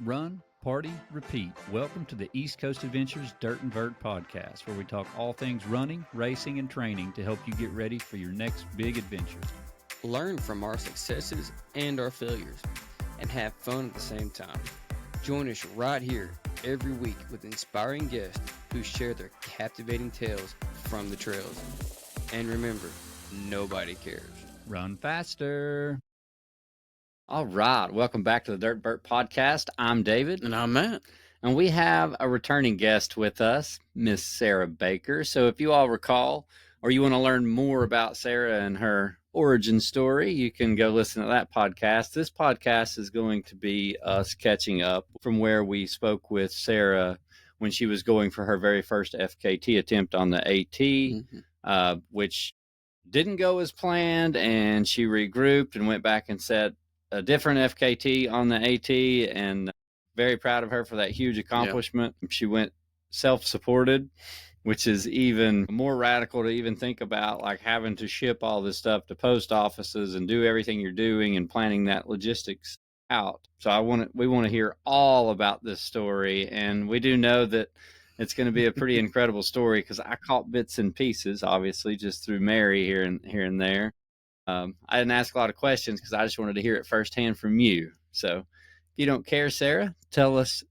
run, party, repeat. Welcome to the East Coast Adventures Dirt and Vert Podcast, where we talk all things running, racing, and training to help you get ready for your next big adventure. Learn from our successes and our failures, and have fun at the same time. Join us right here every week with inspiring guests who share their captivating tales from the trails. And remember, nobody cares. Run faster. All right. Welcome back to the Dirt and Vert Podcast. I'm David. And I'm Matt. And we have a returning guest with us, Miss Sarah Baker. So if you all recall, or you want to learn more about Sarah and her origin story, you can go listen to that podcast. This podcast is going to be us catching up from where we spoke with Sarah when she was going for her very first FKT attempt on the AT, which didn't go as planned, and she regrouped and went back and set a different FKT on the AT, and very proud of her for that huge accomplishment. Yep. She went self-supported, which is even more radical to even think about, like having to ship all this stuff to post offices and do everything you're doing and planning that logistics out. So we want to hear all about this story, and we do know that it's going to be a pretty incredible story because I caught bits and pieces, obviously, just through Mary here and there. I didn't ask a lot of questions because I just wanted to hear it firsthand from you. So if you don't care, Sarah, tell us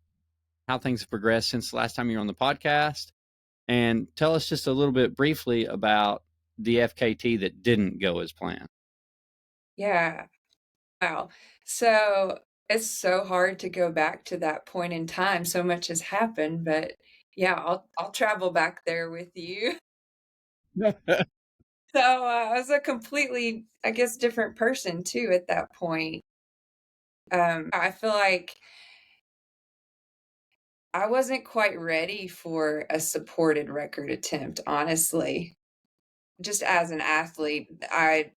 how things have progressed since the last time you were on the podcast, and tell us just a little bit briefly about the FKT that didn't go as planned. Yeah. Wow. So it's so hard to go back to that point in time. So much has happened, but yeah, I'll travel back there with you. So I was a completely, I guess, different person too at that point. I feel like I wasn't quite ready for a supported record attempt, honestly. Just as an athlete, I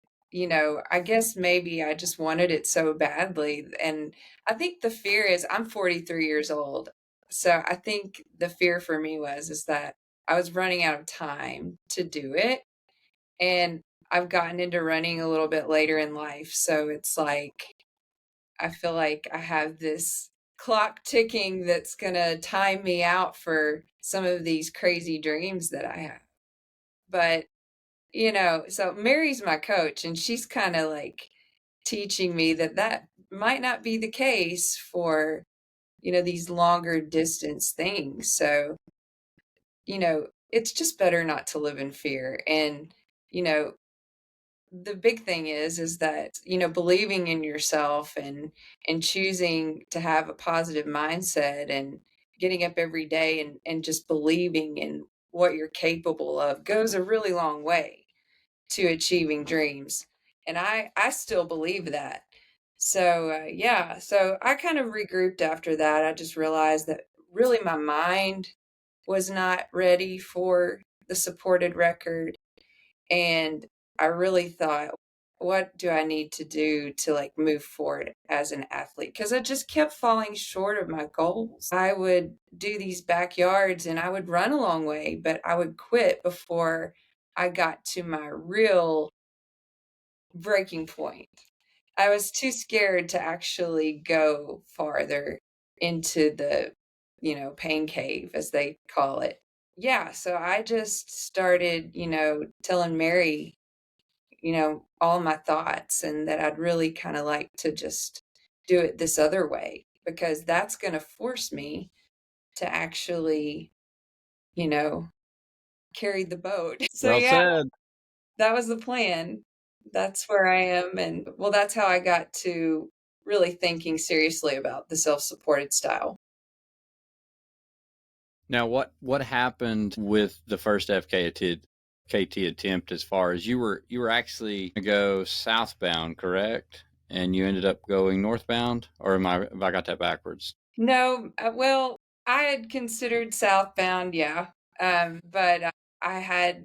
guess maybe I just wanted it so badly. And I think the fear is I'm 43 years old. So I think the fear for me is that I was running out of time to do it. And I've gotten into running a little bit later in life. So it's like, I feel like I have this clock ticking that's going to time me out for some of these crazy dreams that I have. But, so Mary's my coach, and she's kind of like teaching me that might not be the case for, these longer distance things. So, it's just better not to live in fear. And, the big thing is that, believing in yourself and choosing to have a positive mindset and getting up every day and just believing in what you're capable of goes a really long way to achieving dreams. And I still believe that. So, so I kind of regrouped after that. I just realized that really my mind was not ready for the supported record. And I really thought, what do I need to do to like move forward as an athlete? Because I just kept falling short of my goals. I would do these backyards and I would run a long way, but I would quit before I got to my real breaking point. I was too scared to actually go farther into the, pain cave, as they call it. Yeah, so I just started, telling Mary, all my thoughts, and that I'd really kind of like to just do it this other way, because that's going to force me to actually, carry the boat. So Well said. that was the plan. That's where I am. And well, that's how I got to really thinking seriously about the self-supported style. Now, what happened with the first KT attempt as far as you were actually going to go southbound, correct? And you ended up going northbound, or have I got that backwards? No, well, I had considered southbound, yeah. But I had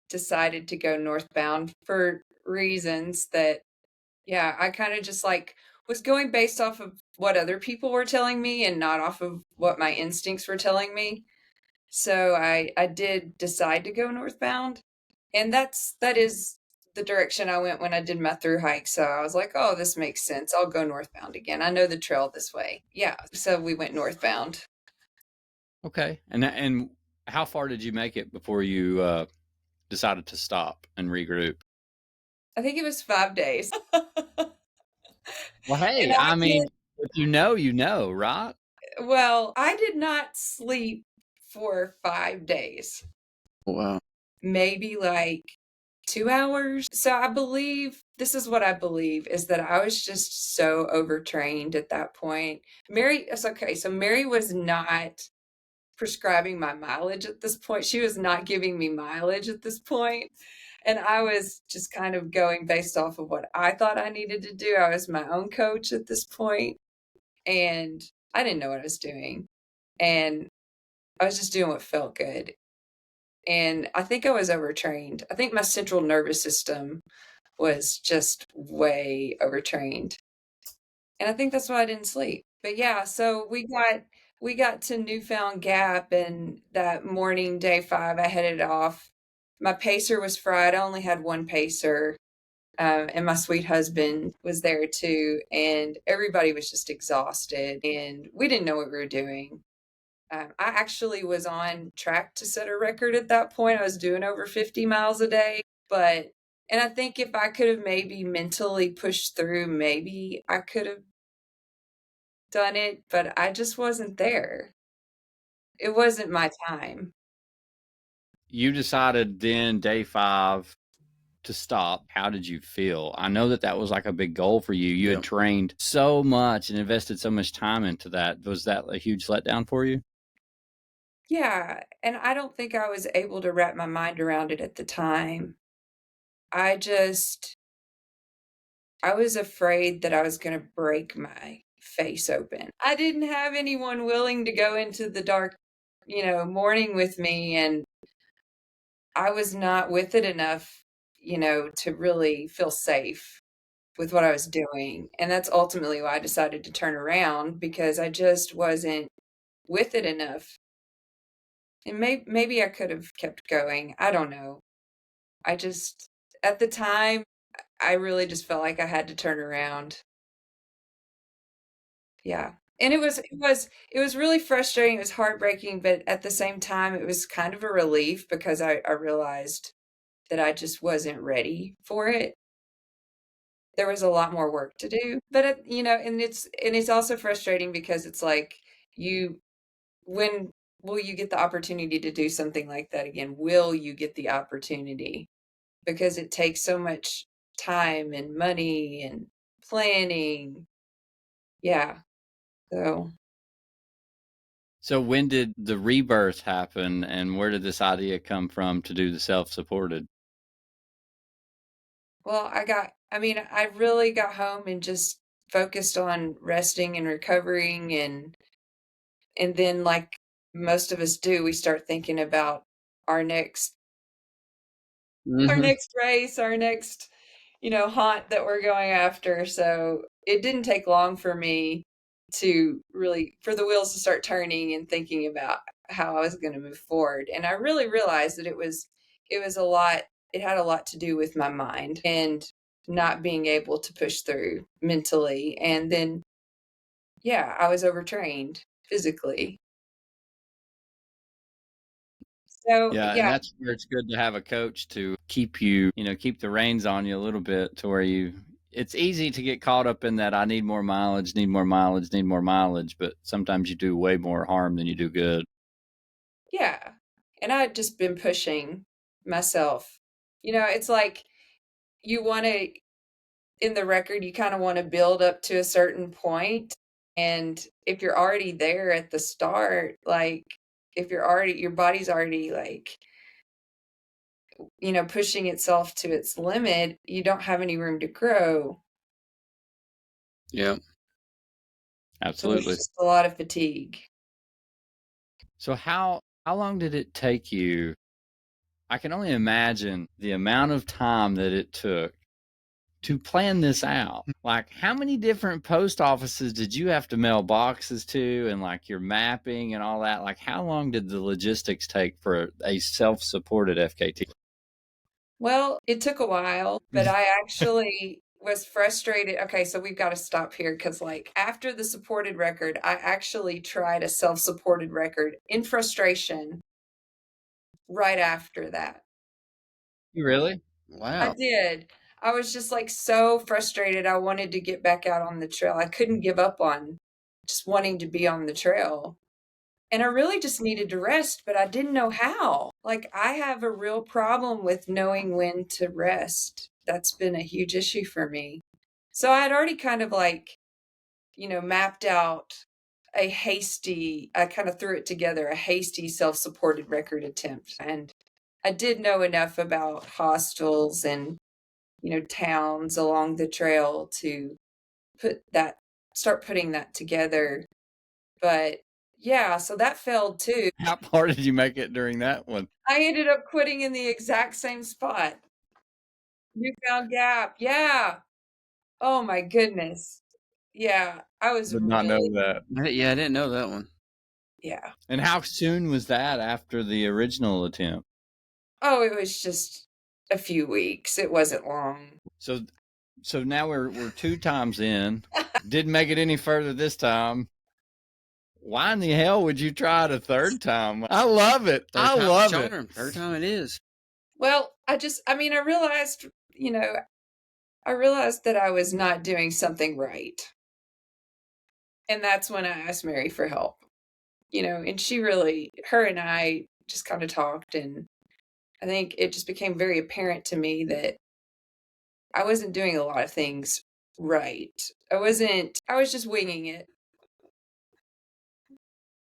decided to go northbound for reasons that, I kind of just like was going based off of what other people were telling me and not off of what my instincts were telling me. So I did decide to go northbound. And that is the direction I went when I did my through hike. So I was like, oh, this makes sense. I'll go northbound again. I know the trail this way. Yeah. So we went northbound. Okay. And how far did you make it before you decided to stop and regroup? I think it was 5 days. Well, And hey, I I did, mean, if you know, right? well, I did not sleep for 5 days, Wow. maybe like 2 hours. So I believe this is what I believe is that I was just so overtrained at that point. Mary, it's okay. So Mary was not prescribing my mileage at this point. She was not giving me mileage at this point. And I was just kind of going based off of what I thought I needed to do. I was my own coach at this point, and I didn't know what I was doing. And I was just doing what felt good. And I think I was overtrained. I think my central nervous system was just way overtrained. And I think that's why I didn't sleep. But yeah, so we got to Newfound Gap, and that morning, day 5, I headed off. My pacer was fried. I only had one pacer, and my sweet husband was there too. And everybody was just exhausted, and we didn't know what we were doing. I actually was on track to set a record at that point. I was doing over 50 miles a day, and I think if I could have maybe mentally pushed through, maybe I could have done it, but I just wasn't there. It wasn't my time. You decided then day 5 to stop. How did you feel? I know that was like a big goal for you. You had trained so much and invested so much time into that. Was that a huge letdown for you? Yeah, and I don't think I was able to wrap my mind around it at the time. I just I was afraid that I was gonna break my face open. I didn't have anyone willing to go into the dark, morning with me, and I was not with it enough, to really feel safe with what I was doing. And that's ultimately why I decided to turn around, because I just wasn't with it enough. And maybe I could have kept going. I don't know. I just at the time I really just felt like I had to turn around. Yeah. And it was really frustrating, it was heartbreaking, but at the same time it was kind of a relief because I realized that I just wasn't ready for it. There was a lot more work to do, but and it's also frustrating because it's like you when will you get the opportunity to do something like that again? Will you get the opportunity? Because it takes so much time and money and planning. Yeah. So, So when did the rebirth happen, and where did this idea come from to do the self-supported? well, I really got home and just focused on resting and recovering, and then like most of us do, we start thinking about our next our Hmm. next race, our next, haunt that we're going after. So it didn't take long for me to really for the wheels to start turning and thinking about how I was going to move forward. And I really realized that it was a lot it had a lot to do with my mind and not being able to push through mentally. And then yeah, I was overtrained physically. So Yeah, and yeah, that's where it's good to have a coach to keep you, keep the reins on you a little bit to where it's easy to get caught up in that I need more mileage, need more mileage, need more mileage, but sometimes you do way more harm than you do good. yeah. And I had just been pushing myself. It's like you want to in the record, you kind of want to build up to a certain point. And if you're already there at the start, like if your body's already like, pushing itself to its limit, you don't have any room to grow. Yeah, So there's absolutely. just a lot of fatigue. So how long did it take you? I can only imagine the amount of time that it took to plan this out. Like, how many different post offices did you have to mail boxes to, and like your mapping and all that? Like, how long did the logistics take for a self-supported FKT? Well, it took a while, but I actually was frustrated. Okay, so we've got to stop here because, like, after the supported record, I actually tried a self supported record in frustration right after that. You really? I Wow. did. I was just like so frustrated. I wanted to get back out on the trail. I couldn't give up on just wanting to be on the trail. And I really just needed to rest, but I didn't know how. Like, I have a real problem with knowing when to rest. That's been a huge issue for me. So I had already kind of like, mapped out I kind of threw it together, a hasty self supported record attempt. And I did know enough about hostels and, towns along the trail to put that, start putting that together. But yeah, so that failed too. How far did you make it during that one? I ended up quitting in the exact same spot. Newfound Gap. Yeah. Oh my goodness. Yeah. I was Did not know really, that. Yeah, I didn't know that one. yeah. And how soon was that after the original attempt? Oh, it was just a few weeks. It wasn't long. So now we're 2 times in. Didn't make it any further this time. Why in the hell would you try it a third time? I love it. I love it. Third time it is. Well, I realized, I realized that I was not doing something right. And that's when I asked Mary for help, and her and I just kind of talked. And I think it just became very apparent to me that I wasn't doing a lot of things right. I was just winging it.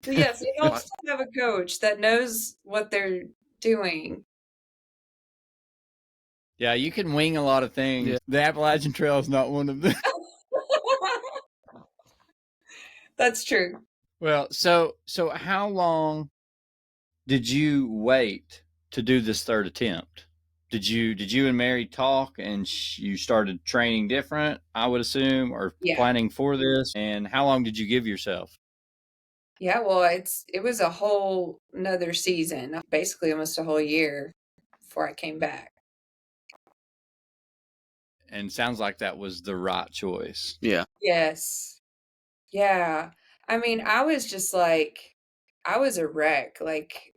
So yes, it helps to have a coach that knows what they're doing. Yeah, you can wing a lot of things. Yeah. The Appalachian Trail is not one of them. That's true. Well, so how long did you wait to do this third attempt? Did you and Mary talk and you started training different, I would assume, or Yeah. planning for this? And how long did you give yourself? Yeah, well, it was a whole another season, basically almost a whole year before I came back. And sounds like that was the right choice. Yeah. Yes. Yeah. I mean, I was just like, I was a wreck, like,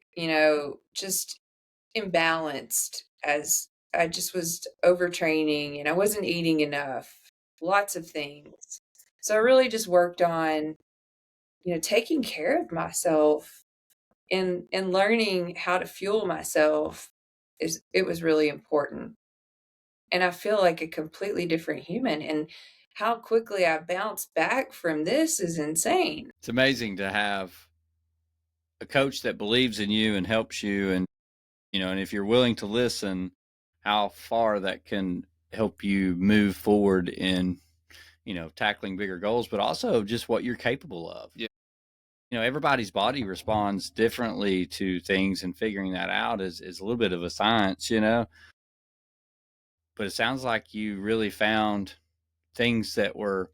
just imbalanced as I just was overtraining and I wasn't eating enough, lots of things. So I really just worked on, taking care of myself and learning how to fuel myself it was really important. And I feel like a completely different human. And how quickly I bounced back from this is insane. It's amazing to have a coach that believes in you and helps you, and and if you're willing to listen, how far that can help you move forward in tackling bigger goals, but also just what you're capable of. Yeah. Everybody's body responds differently to things, and figuring that out is a little bit of a science, but it sounds like you really found things that were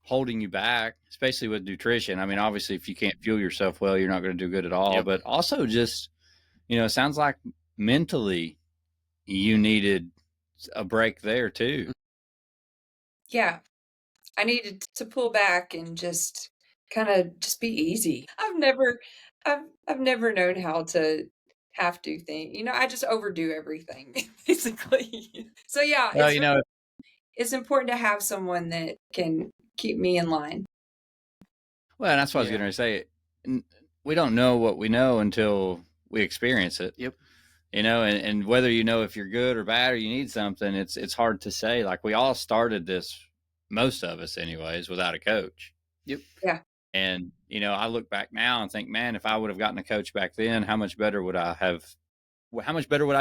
holding you back, especially with nutrition. I mean, obviously if you can't fuel yourself well, you're not going to do good at all. Yep. But also just, it sounds like mentally you needed a break there too. Yeah. I needed to pull back and just kind of just be easy. I've never known how to have to think. I just overdo everything basically. So yeah, Well, it's important to have someone that can keep me in line. well, that's what I was going to say. We don't know what we know until we experience it. Yep. And whether if you're good or bad or you need something, it's hard to say. Like, we all started this, most of us anyways, without a coach. Yep. Yeah. And, I look back now and think, man, if I would have gotten a coach back then, how much better would I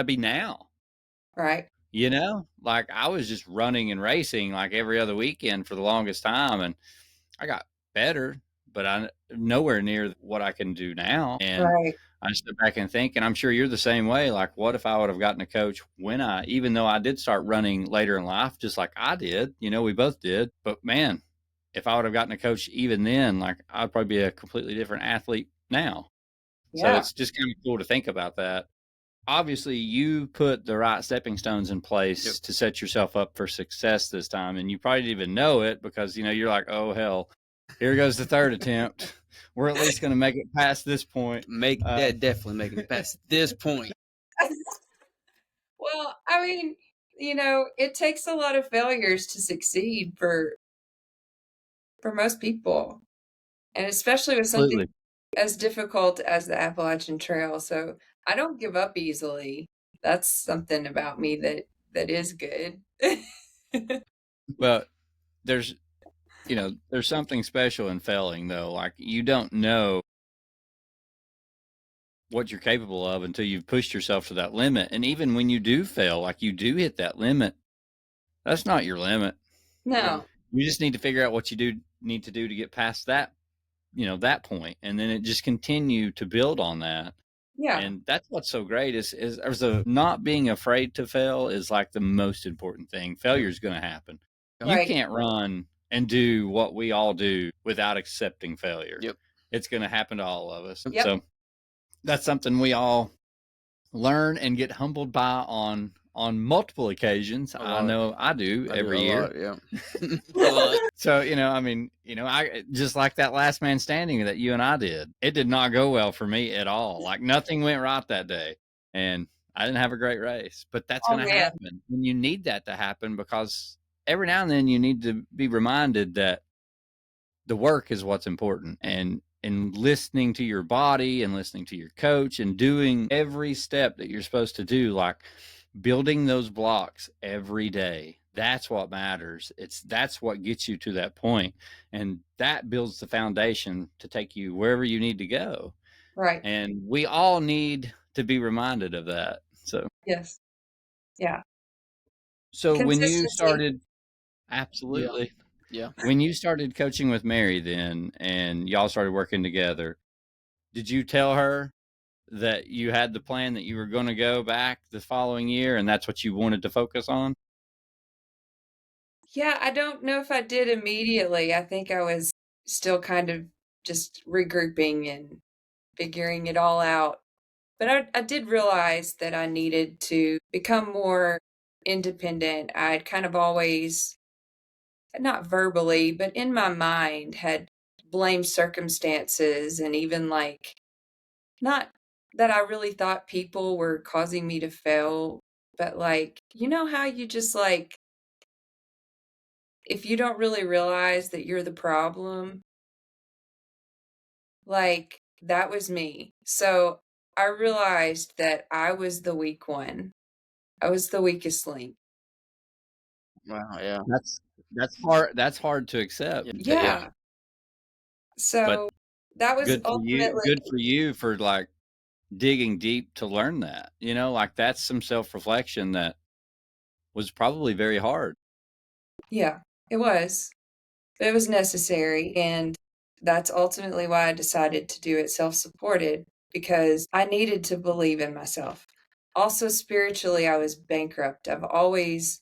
be now? Right. Like, I was just running and racing like every other weekend for the longest time, and I got better, but I'm nowhere near what I can do now. And Right. I step back and think, and I'm sure you're the same way. Like, what if I would have gotten a coach even though I did start running later in life, just like I did, we both did. But man, if I would have gotten a coach even then, like, I'd probably be a completely different athlete now. Yeah. So it's just kind of cool to think about that. obviously you put the right stepping stones in place Yep. to set yourself up for success this time. And you probably didn't even know it because, you're like, oh, hell, here goes the third attempt. We're at least going to make it past this point. Definitely making it past this point. Well, I mean, it takes a lot of failures to succeed for most people, and especially with something Absolutely. as difficult as the Appalachian Trail. So I don't give up easily. That's something about me that is good. Well, there's something special in failing, though. Like, you don't know what you're capable of until you've pushed yourself to that limit. And even when you do fail, like you do hit that limit, that's not your limit. No. You just need to figure out what you need to do to get past that, that point, and then it just continue to build on that. Yeah. And that's what's so great is not being afraid to fail is like the most important thing. Failure is going to happen. You Right. can't run and do what we all do without accepting failure. Yep. It's going to happen to all of us. Yep. So that's something we all learn and get humbled by on multiple occasions. I know I do every year. Yeah. So, I just like that last man standing that you and I did. It did not go well for me at all. Like, nothing went right that day. And I didn't have a great race. But that's going to happen. And you need that to happen because every now and then you need to be reminded that the work is what's important. And listening to your body and listening to your coach and doing every step that you're supposed to do, like building those blocks every day. That's what matters. That's what gets you to that point. And that builds the foundation to take you wherever you need to go. Right. And we all need to be reminded of that. So, yes. Yeah. So when you started, absolutely. Yeah. When you started coaching with Mary then, and y'all started working together, did you tell her that you had the plan that you were going to go back the following year and that's what you wanted to focus on? Yeah, I don't know if I did immediately. I think I was still kind of just regrouping and figuring it all out. But I did realize that I needed to become more independent. I'd kind of always, not verbally, but in my mind, had blamed circumstances and even like, not that I really thought people were causing me to fail, but like, how you just like, if you don't really realize that you're the problem, like that was me. So I realized that I was the weak one. I was the weakest link. Wow. Yeah. That's hard. That's hard to accept. Yeah. So that was Good for ultimately you. Good for you for like digging deep to learn that. Like that's some self-reflection that was probably very hard. Yeah, it was. It was necessary. And that's ultimately why I decided to do it self-supported, because I needed to believe in myself. Also, spiritually, I was bankrupt. I've always,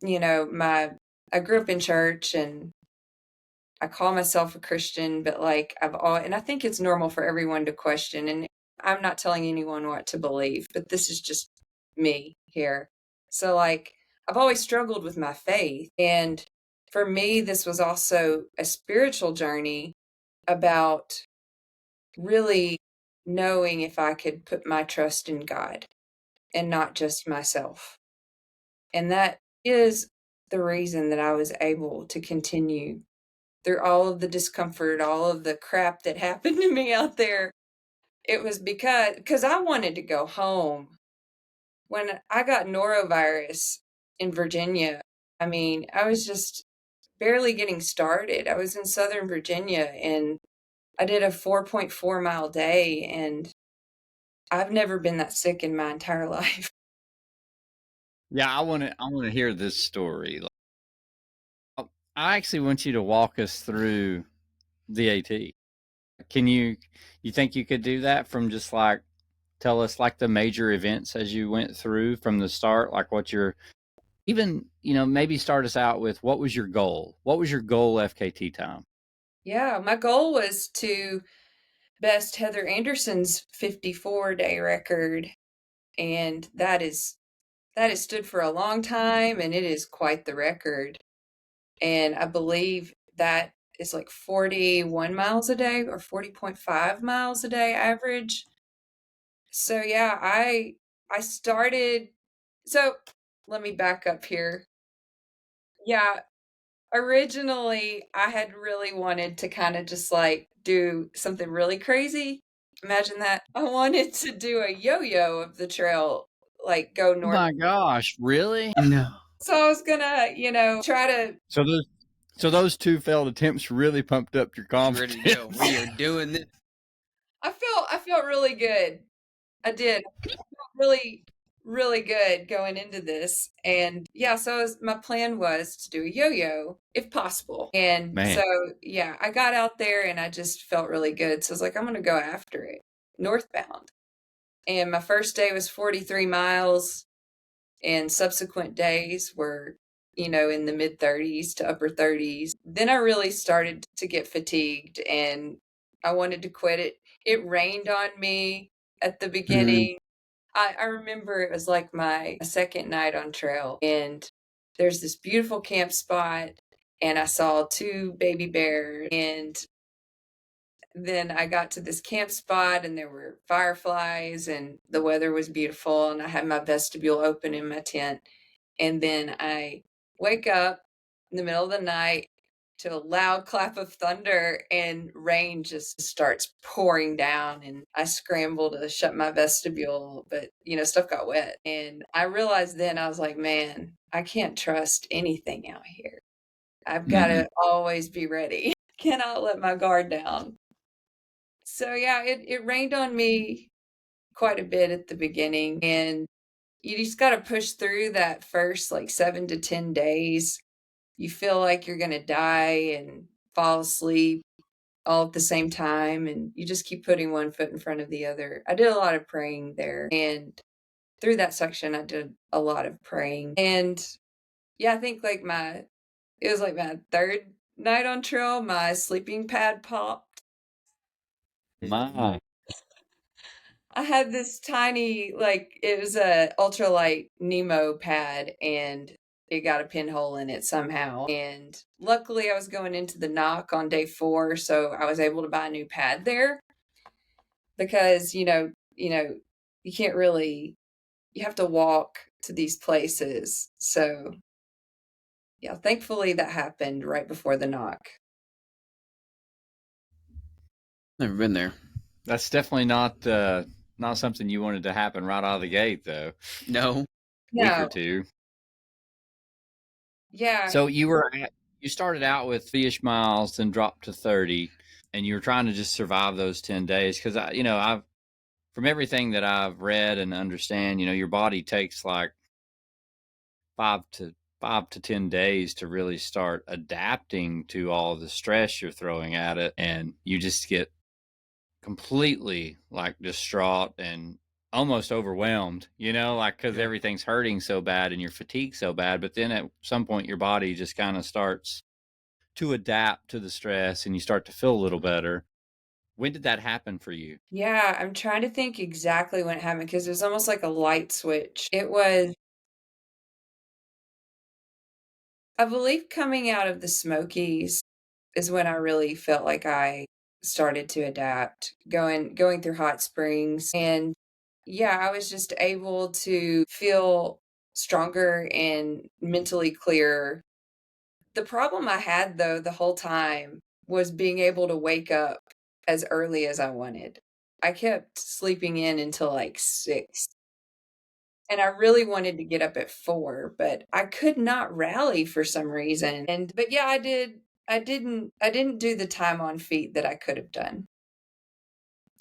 I grew up in church and I call myself a Christian, but like and I think it's normal for everyone to question. And I'm not telling anyone what to believe, but this is just me here. So, like, I've always struggled with my faith. And for me, this was also a spiritual journey about really knowing if I could put my trust in God and not just myself. And that is the reason that I was able to continue through all of the discomfort, all of the crap that happened to me out there. It was because I wanted to go home. When I got norovirus in Virginia, I mean, I was just barely getting started. I was in Southern Virginia and I did a 4.4-mile day, and I've never been that sick in my entire life. Yeah, I want to hear this story. I actually want you to walk us through the AT. Can you think you could do that from just like tell us like the major events as you went through from the start, like what your even, maybe start us out with what was your goal? What was your goal FKT time? Yeah, my goal was to best Heather Anderson's 54-day record, and that has stood for a long time, and it is quite the record. And I believe that is like 41 miles a day or 40.5 miles a day average. So yeah, I started, so let me back up here. Yeah, originally I had really wanted to kind of just like do something really crazy. Imagine that. I wanted to do a yo-yo of the trail, like go Oh north. my gosh, really? No. So I was gonna, try to. So those two failed attempts really pumped up your confidence. Ready to go. We are doing this. I felt really good. I did. I felt really, really good going into this. And yeah, so my plan was to do a yo-yo if possible. And Man. so, yeah, I got out there and I just felt really good. So I was like, I'm going to go after it northbound. And my first day was 43 miles, and subsequent days were, in the mid 30s to upper 30s. Then I really started to get fatigued and I wanted to quit it. It rained on me at the beginning. I remember it was like my second night on trail, and there's this beautiful camp spot, and I saw two baby bears, and then I got to this camp spot and there were fireflies and the weather was beautiful, and I had my vestibule open in my tent. And then I wake up in the middle of the night to a loud clap of thunder, and rain just starts pouring down, and I scramble to shut my vestibule, but stuff got wet. And I realized then, I was like, man, I can't trust anything out here. I've got to always be ready. Cannot let my guard down. So yeah, it rained on me quite a bit at the beginning, and you just got to push through that first like 7 to 10 days. You feel like you're going to die and fall asleep all at the same time, and you just keep putting one foot in front of the other. I did a lot of praying there, and through that section I did a lot of praying. And yeah, I think like it was like my third night on trail, my sleeping pad popped. My. I had this tiny, like, it was a ultralight Nemo pad, and it got a pinhole in it somehow. And luckily I was going into the knock on day 4, so I was able to buy a new pad there, because, you can't really, you have to walk to these places. So yeah, thankfully that happened right before the knock. Never been there. That's definitely not something you wanted to happen right out of the gate, though. No. Week or No. two. Yeah. So you started out with 30-ish miles, then dropped to 30, and you were trying to just survive those 10 days. Because I've from everything that I've read and understand, your body takes like 5 to 10 days to really start adapting to all the stress you're throwing at it, and you just get completely like distraught and almost overwhelmed, because everything's hurting so bad and you're fatigued so bad. But then at some point your body just kind of starts to adapt to the stress and you start to feel a little better. When did that happen for you? Yeah, I'm trying to think exactly when it happened, because it was almost like a light switch. It was, I believe, coming out of the Smokies is when I really felt like I started to adapt, going through hot springs. And yeah, I was just able to feel stronger and mentally clearer. The problem I had, though, the whole time was being able to wake up as early as I wanted. I kept sleeping in until like 6. And I really wanted to get up at 4, but I could not rally for some reason. But yeah, I didn't do the time on feet that I could have done.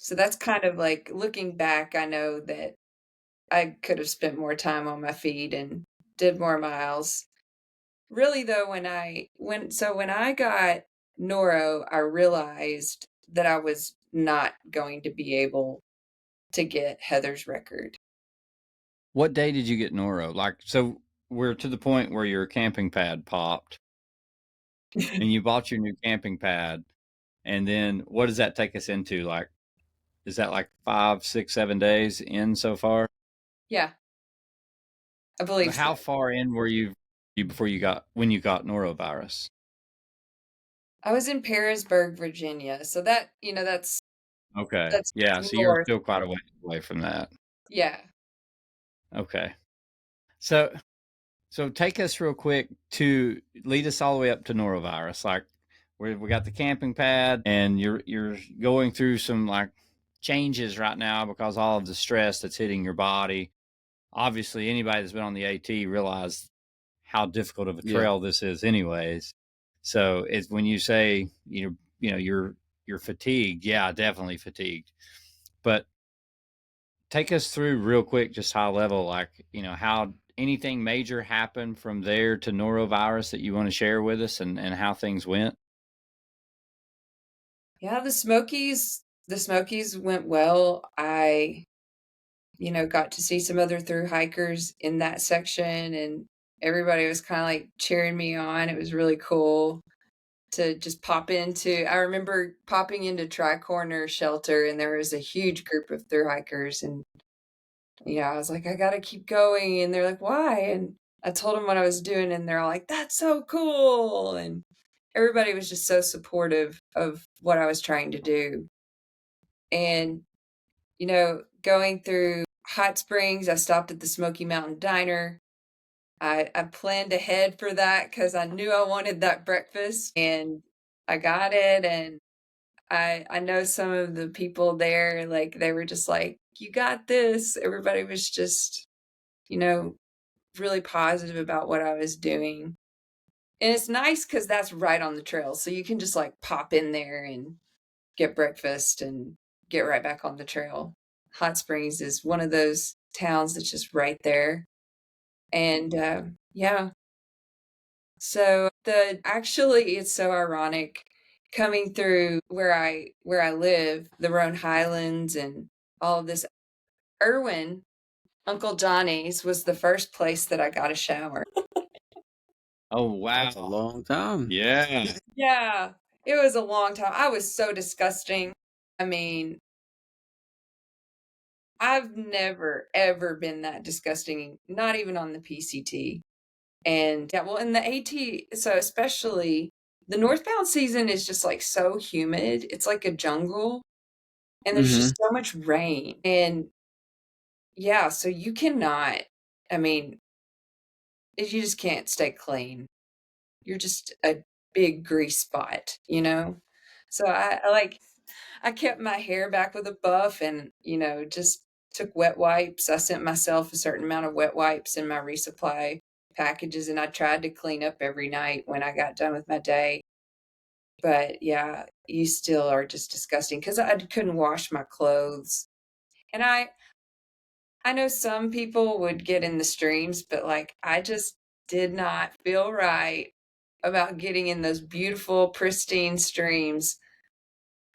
So that's kind of like, looking back, I know that I could have spent more time on my feet and did more miles. Really though, when I got Noro, I realized that I was not going to be able to get Heather's record. What day did you get Noro? Like, so we're to the point where your camping pad popped and you bought your new camping pad. And then what does that take us into? Like is that like 5, 6, 7 days in so far? Yeah, I believe so. How far in were you before you got when you got norovirus? I was in Pearisburg, Virginia. So that, Okay. that's Yeah, so you're north. still quite a ways away from that. Yeah. Okay. So take us real quick to lead us all the way up to norovirus. Like we got the camping pad, and you're going through some like changes right now because all of the stress that's hitting your body. Obviously, anybody that's been on the AT realized how difficult of a Yeah. trail this is, anyways. So it's when you say you're fatigued. Yeah, definitely fatigued. But take us through real quick, just high level, like how anything major happened from there to norovirus that you want to share with us, and how things went. Yeah, the Smokies went well. I, got to see some other through hikers in that section, and everybody was kind of like cheering me on. It was really cool to just pop into. I remember popping into Tri-Corner Shelter, and there was a huge group of through hikers, and I was like, I gotta keep going, and they're like, why? And I told them what I was doing, and they're all like, that's so cool, and everybody was just so supportive of what I was trying to do. And going through Hot Springs, I stopped at the Smoky Mountain Diner. I planned ahead for that because I knew I wanted that breakfast, and I got it. And I know some of the people there, like they were just like, "You got this." Everybody was just, you know, really positive about what I was doing, and it's nice because that's right on the trail, so you can just like pop in there and get breakfast and get right back on the trail. Hot Springs is one of those towns that's just right there. And yeah, so the actually it's so ironic coming through where I live, the Roan Highlands and all of this. Irwin, Uncle Johnny's was the first place that I got a shower. Oh wow, That's a long time. yeah. Yeah, it was a long time. I was so disgusting. I mean, I've never ever been that disgusting, not even on the PCT. And yeah, well, in the AT, so especially the northbound season is just like so humid. It's like a jungle, and there's Mm-hmm. just so much rain. And yeah, so you cannot, I mean, you just can't stay clean. You're just a big grease spot. So I kept my hair back with a buff and, just took wet wipes. I sent myself a certain amount of wet wipes in my resupply packages, and I tried to clean up every night when I got done with my day. But yeah, you still are just disgusting because I couldn't wash my clothes. And I know some people would get in the streams, but like I just did not feel right about getting in those beautiful, pristine streams,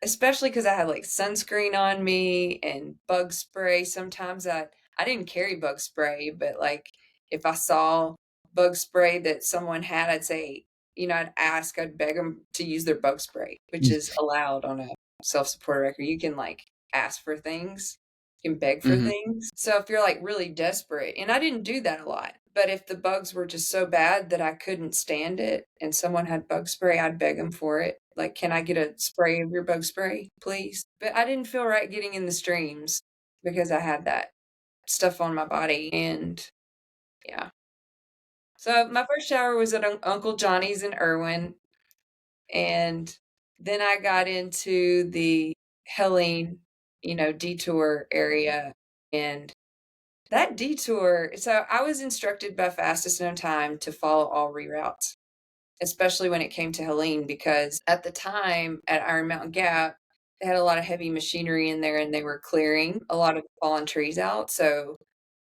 especially because I had like sunscreen on me and bug spray. Sometimes I didn't carry bug spray, but like if I saw bug spray that someone had, I'd say, I'd beg them to use their bug spray, which is allowed on a self-supported record. You can like ask for things, you can beg for Mm-hmm. things. So if you're like really desperate, and I didn't do that a lot, but if the bugs were just so bad that I couldn't stand it and someone had bug spray, I'd beg them for it. Like, can I get a spray of your bug spray, please? But I didn't feel right getting in the streams because I had that stuff on my body. And yeah. So my first shower was at Uncle Johnny's in Irwin. And then I got into the Helene, detour area. And that detour, so I was instructed by fastest known time to follow all reroutes, especially when it came to Helene, because at the time at Iron Mountain Gap, they had a lot of heavy machinery in there and they were clearing a lot of fallen trees out. So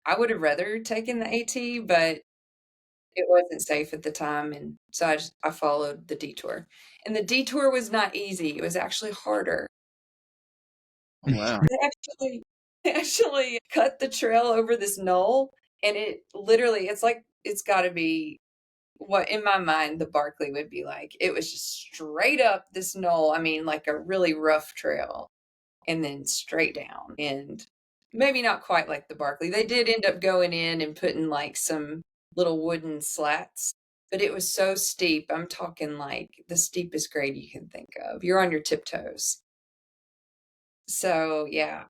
I would have rather taken the AT, but it wasn't safe at the time. And so I followed the detour. And the detour was not easy. It was actually harder. Oh, wow. They actually cut the trail over this knoll, and it literally it's got to be what in my mind the Barkley would be like. It was just straight up this knoll. I mean, like a really rough trail. and then straight down. And maybe not quite like the Barkley. They did end up going in and putting like some little wooden slats, but it was so steep. I'm talking like the steepest grade you can think of. You're on your tiptoes. So, yeah.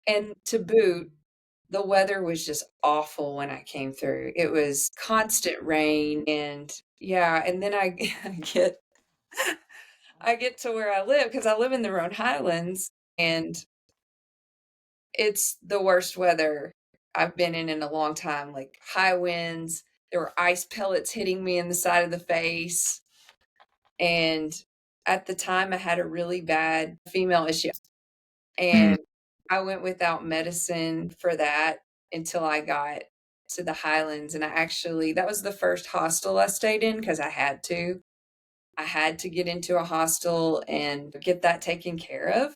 And to boot, the weather was just awful when I came through. It was constant rain and yeah, and then I get I get to where I live because I live in the Rhode Highlands and it's the worst weather I've been in a long time, like high winds. There were ice pellets hitting me in the side of the face. And at the time, I had a really bad female issue. And I went without medicine for that until I got to the Highlands. And that was the first hostel I stayed in because I had to. I had to get into a hostel and get that taken care of.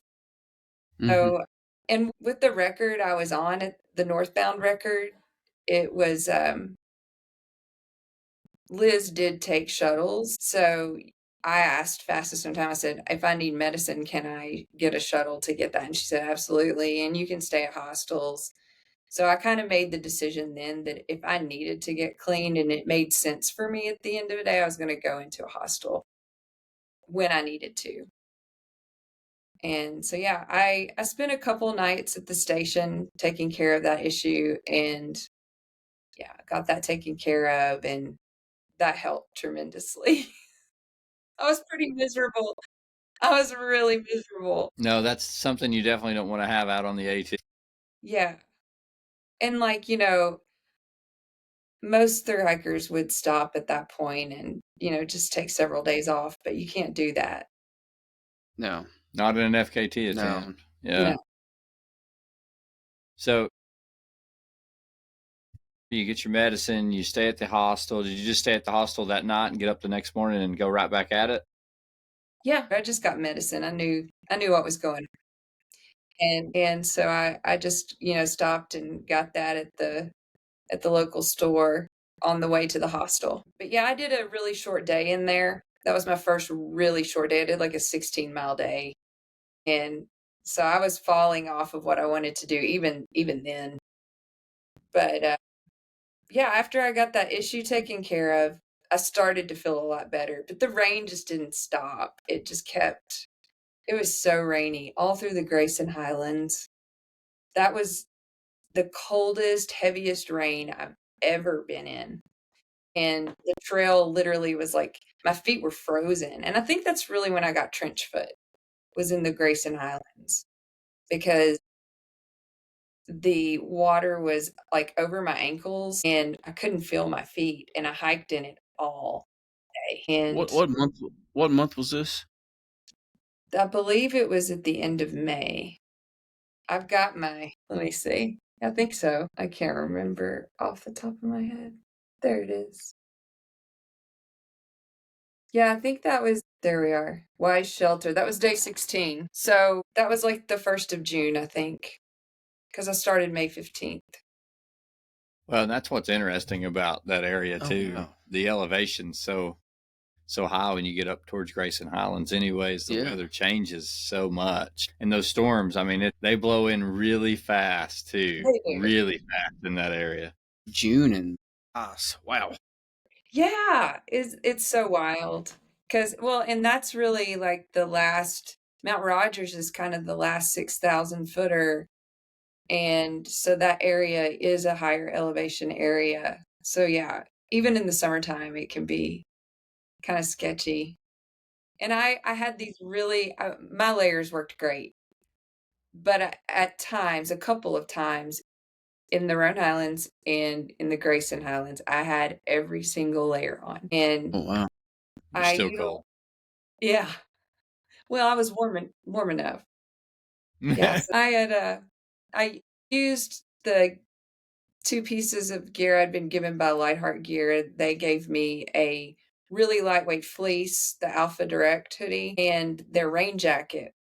So, and with the record I was on, the northbound record, it was Liz did take shuttles. So I asked Fastest one time, I said, if I need medicine, can I get a shuttle to get that? And she said, absolutely. And you can stay at hostels. So I kind of made the decision then that if I needed to get clean and it made sense for me at the end of the day, I was going to go into a hostel when I needed to. And so, yeah, I spent a couple nights at the station taking care of that issue and yeah, got that taken care of and that helped tremendously. I was pretty miserable. I was really miserable. No, that's something you definitely don't want to have out on the AT. Yeah. And like, most thru hikers would stop at that point and, just take several days off, but you can't do that. No. Not in an FKT attempt. Yeah. No. So you get your medicine, you stay at the hostel. Did you just stay at the hostel that night and get up the next morning and go right back at it? Yeah, I just got medicine. I knew what was going on. And so I just, stopped and got that at the local store on the way to the hostel. But yeah, I did a really short day in there. That was my first really short day. I did like a 16-mile day. And so I was falling off of what I wanted to do even then. But yeah, after I got that issue taken care of, I started to feel a lot better. But the rain just didn't stop. It just kept it was so rainy all through the Grayson Highlands. That was the coldest, heaviest rain I've ever been in. And the trail literally was like my feet were frozen. And I think that's really when I got trench foot, was in the Grayson Highlands, because the water was like over my ankles and I couldn't feel my feet. And I hiked in it all day. And What month was this? I believe it was at the end of May. I've got let me see. I think so. I can't remember off the top of my head. There it is. Yeah, I think there we are. Wise Shelter. That was day 16. So that was like the 1st of June, I think, because I started May 15th. Well, that's what's interesting about that area too. Wow. The elevation's so high when you get up towards Grayson Highlands. Anyways, the weather changes so much, and those storms. I mean, they blow in really fast too. Really fast in that area. June and wow. Yeah, it's so wild. And that's really like the last. Mount Rogers is kind of the last 6,000 footer. And so that area is a higher elevation area. So yeah, even in the summertime, it can be kind of sketchy. And I had these my layers worked great. But at times, a couple of times in the Roan Highlands and in the Grayson Highlands, I had every single layer on. And wow. You're still cold. Yeah. Well, I was warm enough. Yes. I used the 2 pieces of gear I'd been given by Lightheart Gear. They gave me a really lightweight fleece, the Alpha Direct hoodie, and their rain jacket.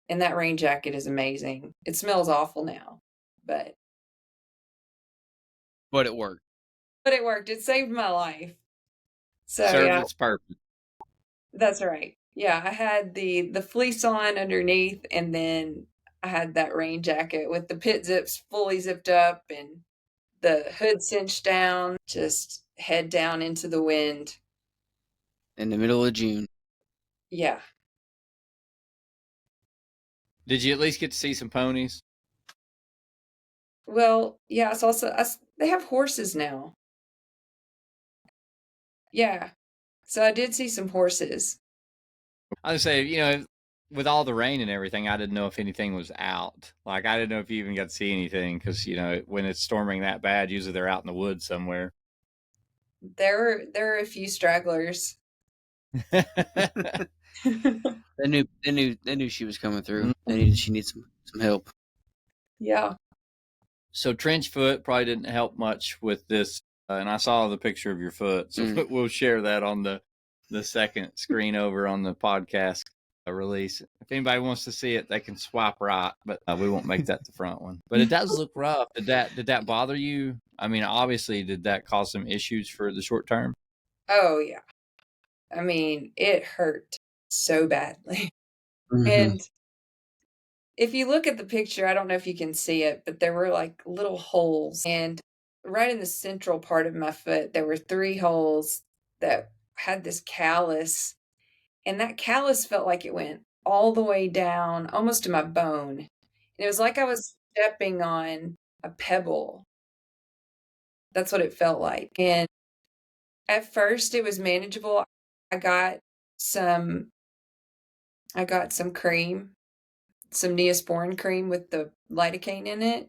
And that rain jacket is amazing. It smells awful now, but it worked. But it worked. It saved my life. So served its purpose. That's right. Yeah, I had the fleece on underneath, and then I had that rain jacket with the pit zips fully zipped up and the hood cinched down, just head down into the wind. In the middle of June. Yeah. Did you at least get to see some ponies? Well, yeah, it's also they have horses now. Yeah. So I did see some horses. I would say, you know, with all the rain and everything, I didn't know if anything was out. Like, I didn't know if you even got to see anything because, you know, when it's storming that bad, usually they're out in the woods somewhere. There are a few stragglers. They knew she was coming through. She needs some help. Yeah. So trench foot probably didn't help much with this. And I saw the picture of your foot. So we'll share that on the second screen over on the podcast release. If anybody wants to see it, they can swipe right, but we won't make that the front one. But it does look rough. Did that bother you? I mean, obviously, did that cause some issues for the short term? Oh, yeah. I mean, it hurt so badly. Mm-hmm. And if you look at the picture, I don't know if you can see it, but there were like little holes. And right in the central part of my foot, there were 3 holes that had this callus. And that callus felt like it went all the way down, almost to my bone. And it was like I was stepping on a pebble. That's what it felt like. And at first it was manageable. I got some cream, some Neosporin cream with the lidocaine in it.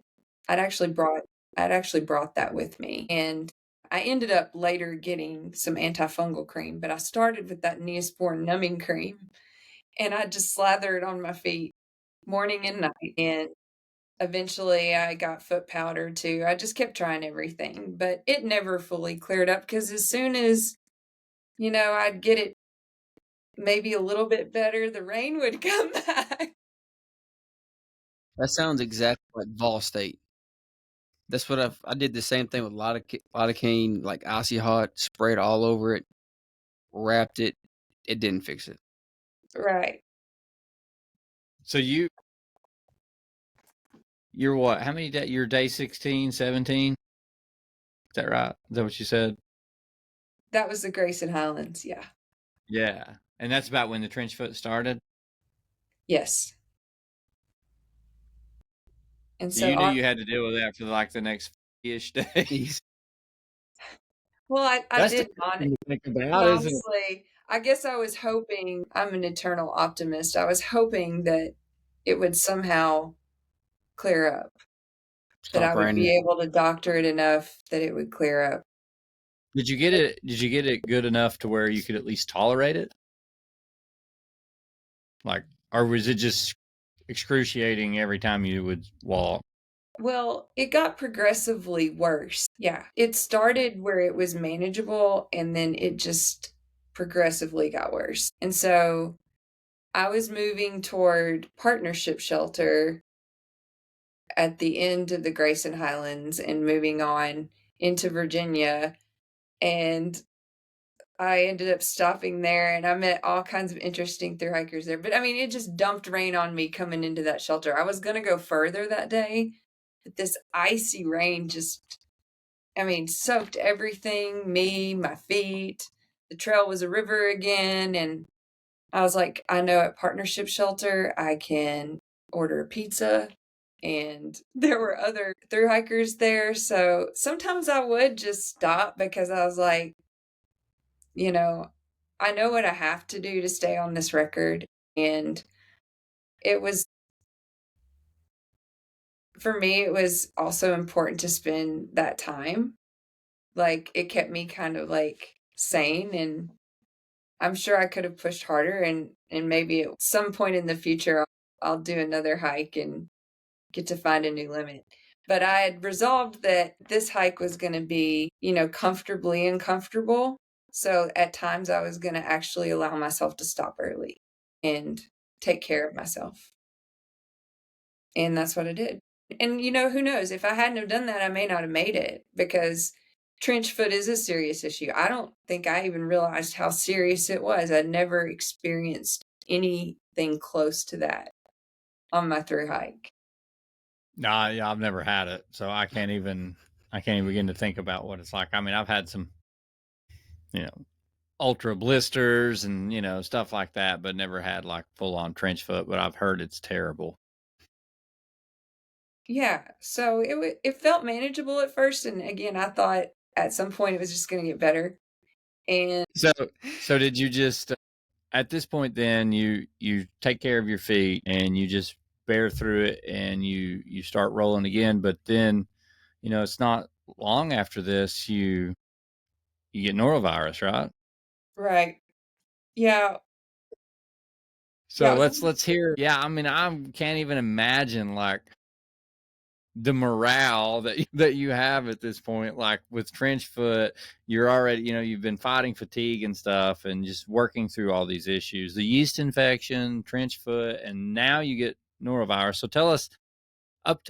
I'd actually brought that with me, and I ended up later getting some antifungal cream, but I started with that Neosporin numbing cream, and I just slathered it on my feet morning and night, and eventually I got foot powder too. I just kept trying everything, but it never fully cleared up because as soon as, you know, I'd get it maybe a little bit better, the rain would come back. That sounds exactly like Vol State. That's what I did the same thing with lidocaine, like icy hot, sprayed all over it, wrapped it. It didn't fix it. Right. So you're what? How many days? You're day 16, 17? Is that right? Is that what you said? That was the Grayson Highlands, yeah. Yeah. And that's about when the trench foot started? Yes. And So so you knew you had to deal with that for like the next ish days. well, I That's did the thing to think about, isn't it? honestly, I guess I was hoping, I'm an eternal optimist. I was hoping that it would somehow clear up, that I Stop would raining. be able to doctor it enough that it would clear up. Did you get it good enough to where you could at least tolerate it? Like, or was it just excruciating every time you would walk? Well, it got progressively worse. Yeah. It started where it was manageable and then it just progressively got worse. And so I was moving toward partnership shelter at the end of the Grayson Highlands and moving on into Virginia. And I ended up stopping there and I met all kinds of interesting thru hikers there. But I mean, it just dumped rain on me coming into that shelter. I was going to go further that day, but this icy rain just, I mean, soaked everything, me, my feet. The trail was a river again. And I was like, I know at Partnership Shelter, I can order a pizza. And there were other thru hikers there. So sometimes I would just stop because I was like, you know, I know what I have to do to stay on this record. And it was, for me, it was also important to spend that time. Like, it kept me kind of like sane. And I'm sure I could have pushed harder. And maybe at some point in the future, I'll do another hike and get to find a new limit. But I had resolved that this hike was going to be, you know, comfortably uncomfortable. So at times I was going to actually allow myself to stop early and take care of myself. And that's what I did. And, you know, who knows? If I hadn't have done that, I may not have made it because trench foot is a serious issue. I don't think I even realized how serious it was. I'd never experienced anything close to that. on my thru hike. Nah, yeah, I've never had it, so I can't even begin to think about what it's like. I mean, I've had some, ultra blisters and, stuff like that, but never had like full on trench foot, but I've heard it's terrible. Yeah, so it felt manageable at first, and again, I thought at some point it was just going to get better. And so did you just at this point then you take care of your feet and you just bear through it and you start rolling again, but then it's not long after this you get norovirus, right? right. Yeah. So Yeah. let's hear. Yeah, I mean, I can't even imagine like the morale that you have at this point. Like with trench foot, you're already, you've been fighting fatigue and stuff, and just working through all these issues, the yeast infection, trench foot, and now you get norovirus. So tell us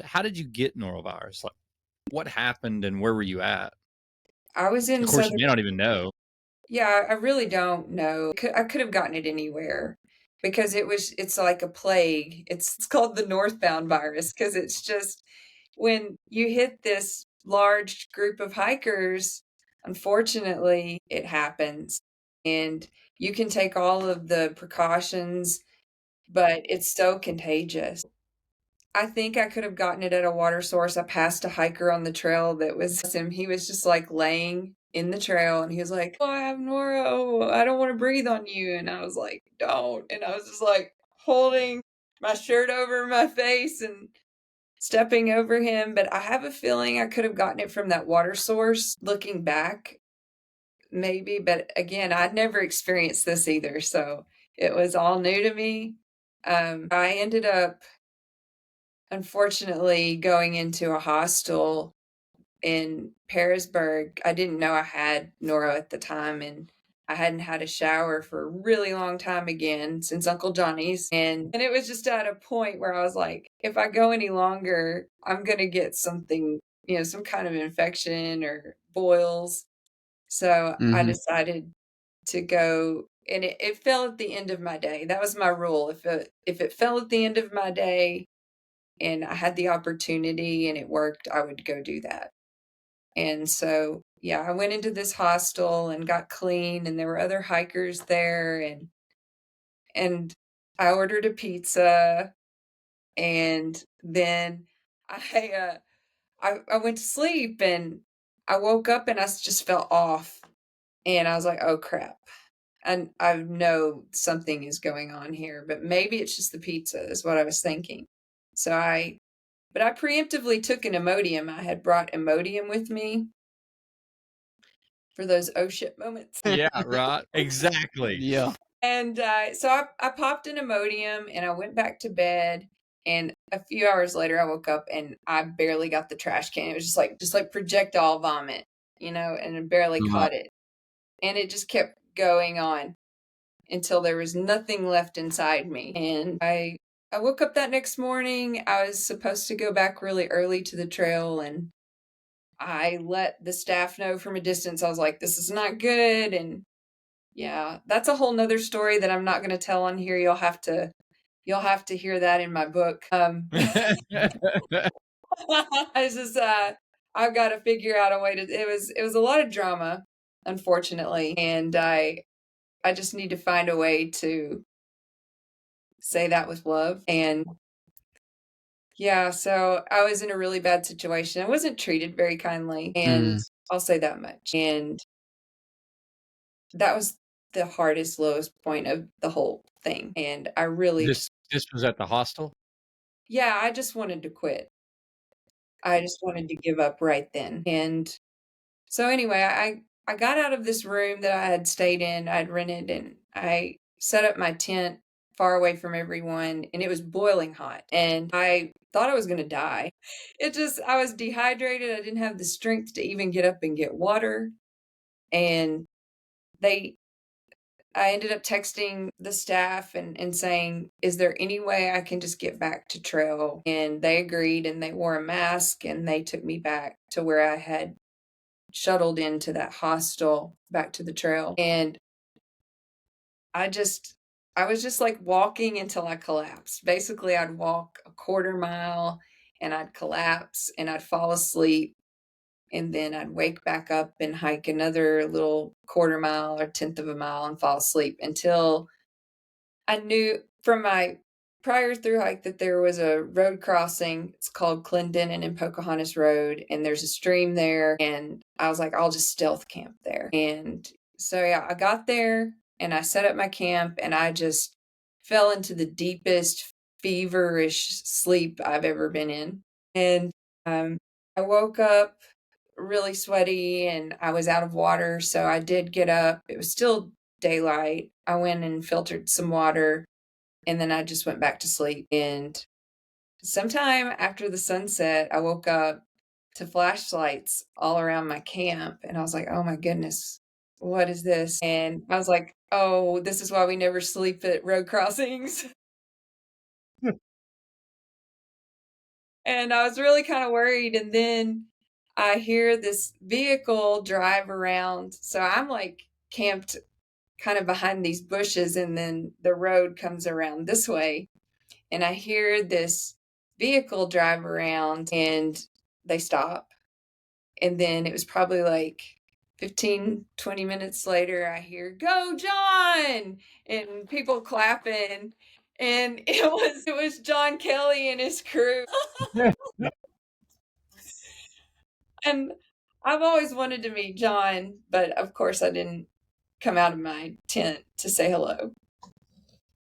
how did you get norovirus? Like what happened and where were you at? I was in Of course, Southern. you may not even know. Yeah, I really don't know. I could have gotten it anywhere because it's like a plague. It's called the northbound virus because it's just when you hit this large group of hikers, unfortunately, it happens. And you can take all of the precautions, but it's so contagious. I think I could have gotten it at a water source. I passed a hiker on the trail that was him. He was just like laying in the trail and he was like, "Oh, I have noro. I don't want to breathe on you." And I was like, "Don't." And I was just like holding my shirt over my face and stepping over him. But I have a feeling I could have gotten it from that water source looking back, maybe. But again, I'd never experienced this either. So it was all new to me. I ended up unfortunately going into a hostel in Pearisburg. I didn't know I had noro at the time, and I hadn't had a shower for a really long time again since Uncle Johnny's. And it was just at a point where I was like, if I go any longer, I'm going to get something, some kind of infection or boils. So I decided to go, and it fell at the end of my day. That was my rule. If it fell at the end of my day, and I had the opportunity and it worked, I would go do that. And so, yeah, I went into this hostel and got clean, and there were other hikers there, and I ordered a pizza, and then I went to sleep, and I woke up and I just felt off, and I was like, "Oh crap." And I know something is going on here, but maybe it's just the pizza is what I was thinking. But I preemptively took an Imodium. I had brought Imodium with me for those oh shit moments. Yeah, right. Exactly. Yeah. And so I popped an Imodium and I went back to bed. And a few hours later, I woke up and I barely got the trash can. It was just like projectile vomit, and I barely caught it. And it just kept going on until there was nothing left inside me. And I woke up that next morning. I was supposed to go back really early to the trail, and I let the staff know from a distance. I was like, this is not good. And yeah, that's a whole nother story that I'm not going to tell on here. You'll have to hear that in my book. I just, I've got to figure out a way it was a lot of drama, unfortunately. And I just need to find a way to say that with love. And yeah, so I was in a really bad situation. I wasn't treated very kindly, and I'll say that much. And that was the hardest, lowest point of the whole thing. And I really this was at the hostel? yeah, I just wanted to quit. I just wanted to give up right then. And so anyway, I got out of this room that I had stayed in, I'd rented, and I set up my tent far away from everyone, and it was boiling hot. And I thought I was going to die. I was dehydrated. I didn't have the strength to even get up and get water. And I ended up texting the staff and saying, is there any way I can just get back to trail? And they agreed, and they wore a mask, and they took me back to where I had shuttled into that hostel back to the trail. And I I was just like walking until I collapsed. Basically, I'd walk a quarter mile and I'd collapse and I'd fall asleep. And then I'd wake back up and hike another little quarter mile or tenth of a mile and fall asleep until I knew from my prior through hike that there was a road crossing. It's called Clendenin and Pocahontas Road, and there's a stream there. And I was like, I'll just stealth camp there. And so, yeah, I got there and I set up my camp and I just fell into the deepest feverish sleep I've ever been in. And I woke up really sweaty and I was out of water. So I did get up. It was still daylight. I went and filtered some water and then I just went back to sleep. And sometime after the sunset, I woke up to flashlights all around my camp. And I was like, oh my goodness, what is this? And I was like, oh, this is why we never sleep at road crossings. And I was really kind of worried. And then I hear this vehicle drive around. So I'm like camped kind of behind these bushes, and then the road comes around this way. And I hear this vehicle drive around and they stop. And then it was probably like 15, 20 minutes later, I hear, "Go, John!" and people clapping. And it was John Kelly and his crew. And I've always wanted to meet John, but of course I didn't come out of my tent to say hello.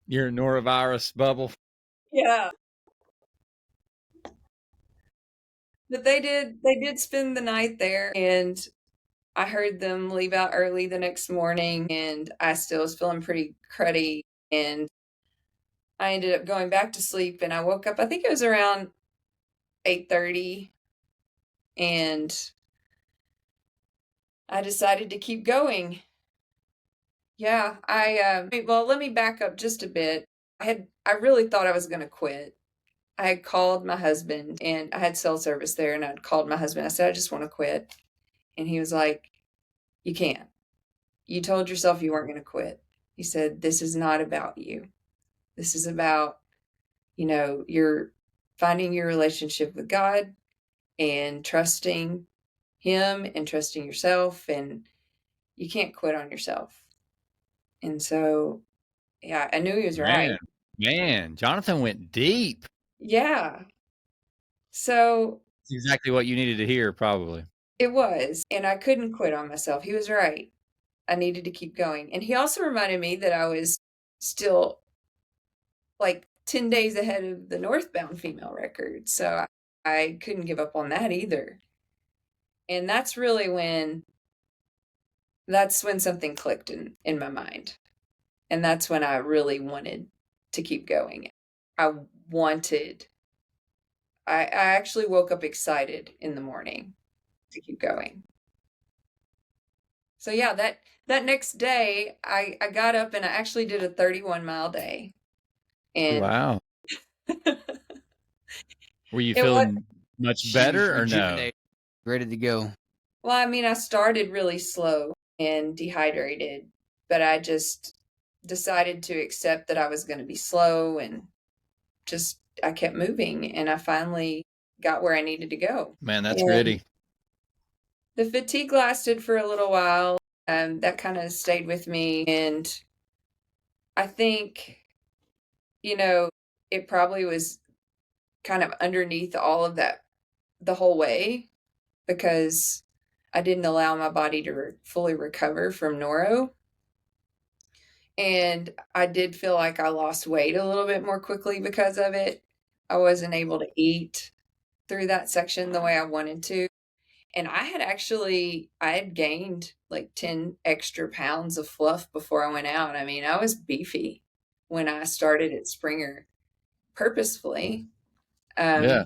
Your norovirus bubble. Yeah. But they did spend the night there, and I heard them leave out early the next morning, and I still was feeling pretty cruddy, and I ended up going back to sleep, and I woke up, I think it was around 8:30, and I decided to keep going. Yeah, well, let me back up just a bit. I really thought I was going to quit. I had called my husband and I had cell service there and I'd called my husband. I said, I just want to quit. And he was like, you can't. You told yourself you weren't going to quit. He said, this is not about you. This is about, you're finding your relationship with God and trusting Him and trusting yourself, and you can't quit on yourself. And so, yeah, I knew he was right. Man, Jonathan went deep. Yeah. So It's exactly what you needed to hear, probably. it was, and I couldn't quit on myself. He was right. I needed to keep going. And he also reminded me that I was still like 10 days ahead of the northbound female record. So I couldn't give up on that either. And that's when something clicked in my mind. And that's when I really wanted to keep going. I actually woke up excited in the morning to keep going. So yeah, that next day I got up and I actually did a 31-mile day. And wow. Were you feeling much better or no? Ready to go. Well, I mean, I started really slow and dehydrated, but I just decided to accept that I was going to be slow, and I kept moving, and I finally got where I needed to go. Man, that's gritty. The fatigue lasted for a little while. That kind of stayed with me, and I think, it probably was kind of underneath all of that the whole way, because I didn't allow my body to fully recover from noro. And I did feel like I lost weight a little bit more quickly because of it. I wasn't able to eat through that section the way I wanted to. And I had gained like 10 extra pounds of fluff before I went out. I mean, I was beefy when I started at Springer purposefully. Yeah.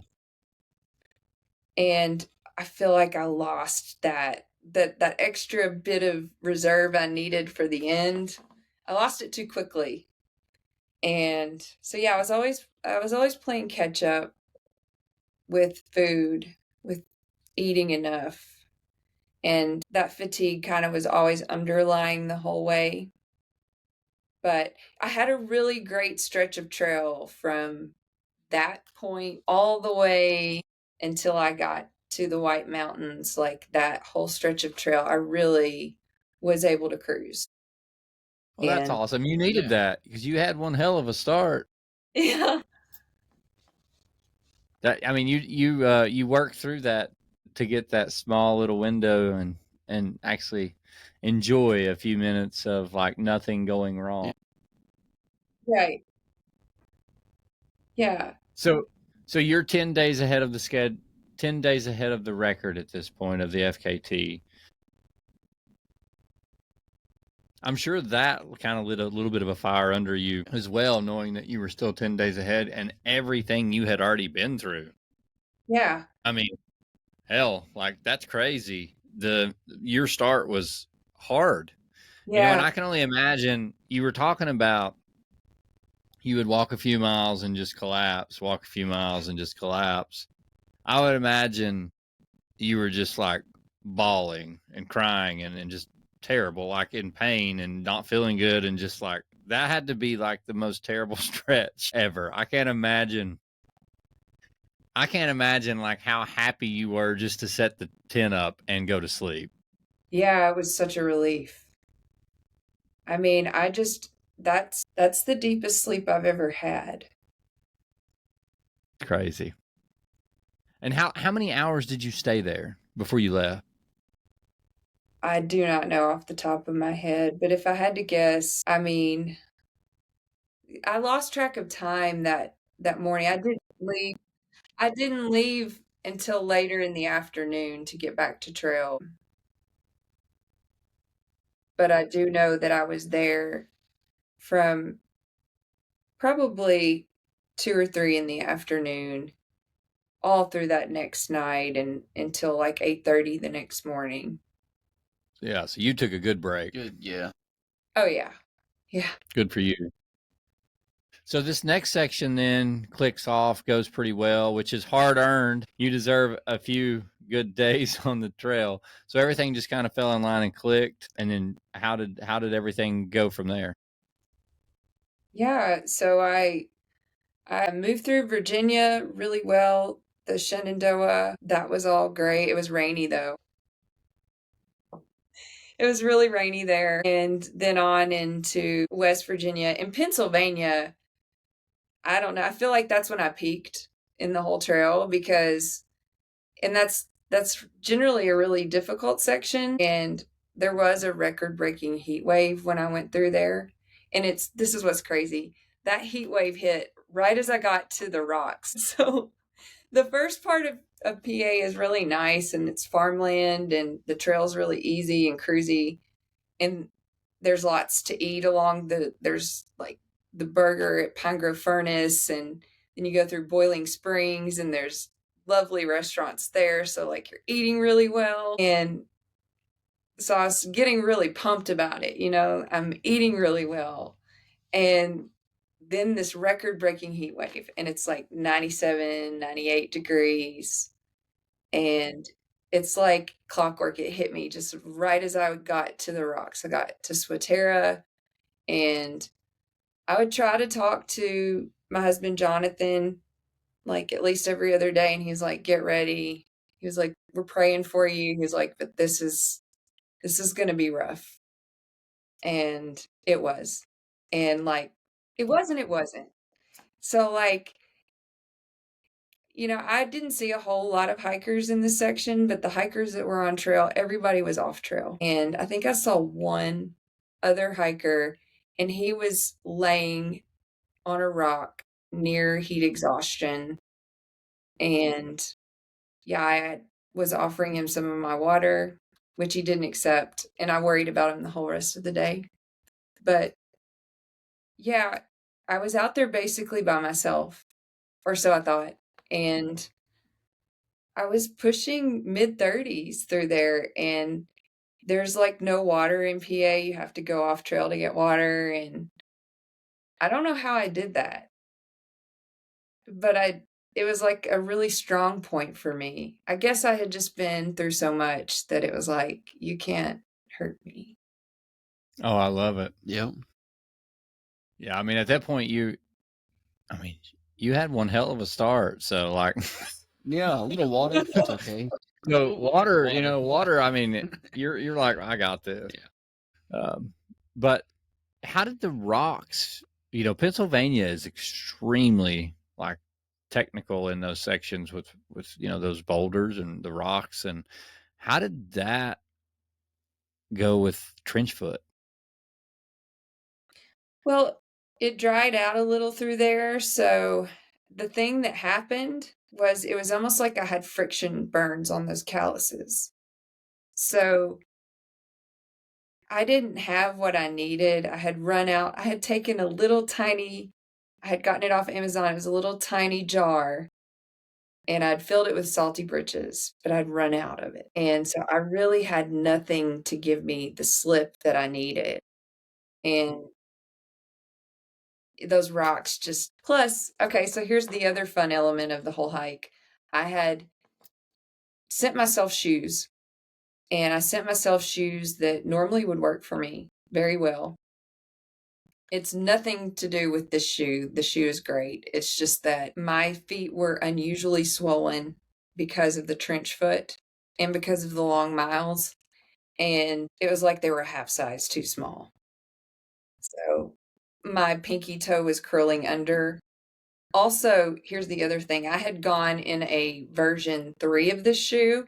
And I feel like I lost that extra bit of reserve I needed for the end. I lost it too quickly. And so, yeah, I was always playing catch up with food, with eating enough. And that fatigue kind of was always underlying the whole way. But I had a really great stretch of trail from that point all the way until I got to the White Mountains. Like that whole stretch of trail, I really was able to cruise. Well, that's And awesome. You needed that because you had one hell of a start. yeah, That I mean, you worked through that to get that small little window and actually enjoy a few minutes of like nothing going wrong. right. Yeah. So you're 10 days ahead of the 10 days ahead of the record at this point of the FKT. I'm sure that kind of lit a little bit of a fire under you as well, knowing that you were still 10 days ahead and everything you had already been through. Yeah. I mean, hell, like that's crazy. Your start was hard. You know, and Yeah. I can only imagine you were talking about you would walk a few miles and just collapse, walk a few miles and just collapse. I would imagine you were just like bawling and crying and just terrible, like in pain and not feeling good. And just like that had to be like the most terrible stretch ever. I can't imagine like how happy you were just to set the tent up and go to sleep. Yeah, it was such a relief. I mean, that's the deepest sleep I've ever had. Crazy. And how many hours did you stay there before you left? I do not know off the top of my head, but if I had to guess, I mean, I lost track of time that morning. I didn't leave until later in the afternoon to get back to trail. But I do know that I was there from probably 2 or 3 in the afternoon all through that next night and until like 8:30 the next morning. Yeah, so you took a good break. Good, yeah. Oh yeah. Yeah. Good for you. So this next section then clicks off, goes pretty well, which is hard earned. You deserve a few good days on the trail. So everything just kind of fell in line and clicked. And then how did everything go from there? Yeah, so I moved through Virginia really well. The Shenandoah, that was all great. It was rainy though. It was really rainy there. And then on into West Virginia. In Pennsylvania, I don't know. I feel like that's when I peaked in the whole trail because and that's generally a really difficult section and there was a record-breaking heat wave when I went through there. And this is what's crazy. That heat wave hit right as I got to the rocks. So the first part of PA is really nice and it's farmland and the trail's really easy and cruisy. And there's lots to eat along there's like the burger at Pine Grove Furnace and then you go through Boiling Springs and there's lovely restaurants there. So like you're eating really well. And so I was getting really pumped about it. You know, I'm eating really well. And then this record breaking heat wave and it's like 97, 98 degrees. And it's like clockwork. It hit me just right as I got to the rocks. I got to Swatera and I would try to talk to my husband, Jonathan, like at least every other day. And he's like, get ready. He was like, we're praying for you. He was like, but this is going to be rough. And it was. And like, it wasn't. So like, you know, I didn't see a whole lot of hikers in this section, but the hikers that were on trail, everybody was off trail. And I think I saw one other hiker and he was laying on a rock near heat exhaustion. And yeah, I was offering him some of my water, which he didn't accept. And I worried about him the whole rest of the day. But yeah, I was out there basically by myself, or so I thought. And I was pushing mid 30s through there. And there's like no water in PA. You have to go off trail to get water. And I don't know how I did that, but it was like a really strong point for me. I guess I had just been through so much that it was like, you can't hurt me. Oh, I love it. Yep. Yeah, I mean, at that point, you had one hell of a start. So, like, Yeah, a little water. It's okay. no water. Water. I mean, you're like, I got this. Yeah. But how did the rocks? Pennsylvania is extremely like technical in those sections with those boulders and the rocks. And how did that go with trench foot? Well, it dried out a little through there. So the thing that happened was it was almost like I had friction burns on those calluses. So I didn't have what I needed. I had run out. I had taken I had gotten it off Amazon. It was a little tiny jar and I'd filled it with salty britches, but I'd run out of it. And so I really had nothing to give me the slip that I needed. And those rocks just plus, okay, so here's the other fun element of the whole hike. I had sent myself shoes, and I sent myself shoes that normally would work for me very well. It's nothing to do with this shoe. The shoe is great. It's just that my feet were unusually swollen because of the trench foot and because of the long miles. And it was like they were a half size too small. So my pinky toe was curling under. Also, here's the other thing. I had gone in a version 3 of this shoe,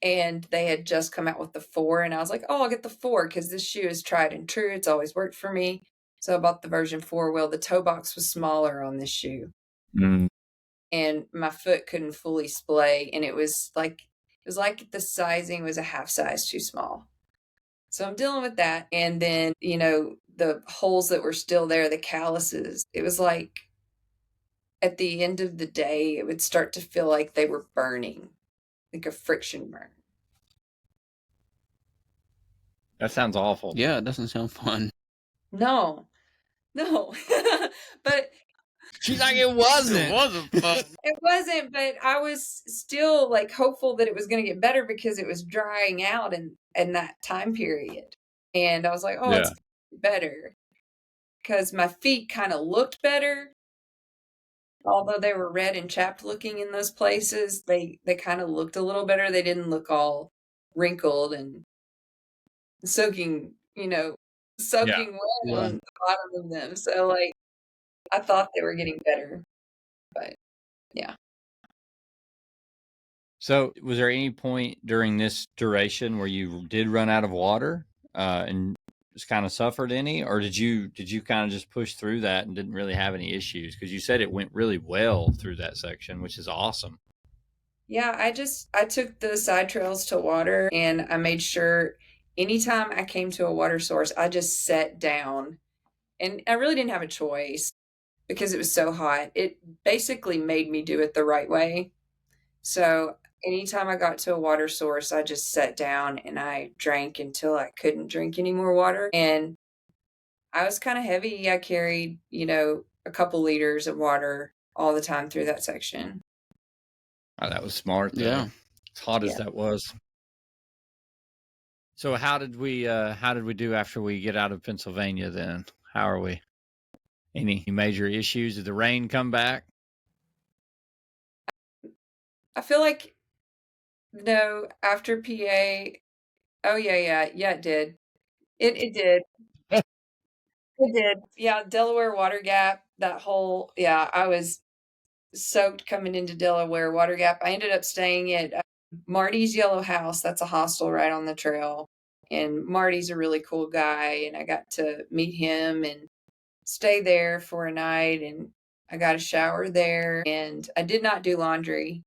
and they had just come out with the 4, and I was like, "Oh, I'll get the 4 because this shoe is tried and true. It's always worked for me." So I bought the version 4. Well, the toe box was smaller on this shoe, and my foot couldn't fully splay, and it was like the sizing was a half size too small. So I'm dealing with that, and then, the holes that were still there, the calluses, it was like at the end of the day, it would start to feel like they were burning, like a friction burn. That sounds awful. Yeah, it doesn't sound fun. No. But She's like, it wasn't. It wasn't fun. it wasn't, but I was still like hopeful that it was going to get better because it was drying out in that time period. And I was like, oh, Yeah. it's better because my feet kind of looked better. Although they were red and chapped looking in those places, they kind of looked a little better. They didn't look all wrinkled and soaking wet Yeah. on the bottom of them. So, like, I thought they were getting better, but yeah. So, was there any point during this duration where you did run out of water and just kind of suffered any, or did you kind of just push through that and didn't really have any issues? Because you said it went really well through that section, which is awesome. Yeah, I took the side trails to water, and I made sure anytime I came to a water source, I just sat down, and I really didn't have a choice because it was so hot. It basically made me do it the right way. So anytime I got to a water source, I just sat down and I drank until I couldn't drink any more water. And I was kind of heavy. I carried, a couple liters of water all the time through that section. Oh, that was smart. Though. Yeah. As hot as that was. So how did we do after we get out of Pennsylvania then? How are we? Any major issues? Did the rain come back? I feel like, no, after PA, oh yeah, it did. It did. It did. Yeah, Delaware Water Gap, I was soaked coming into Delaware Water Gap. I ended up staying at Marty's Yellow House. That's a hostel right on the trail. And Marty's a really cool guy, and I got to meet him and stay there for a night, and I got a shower there, and I did not do laundry,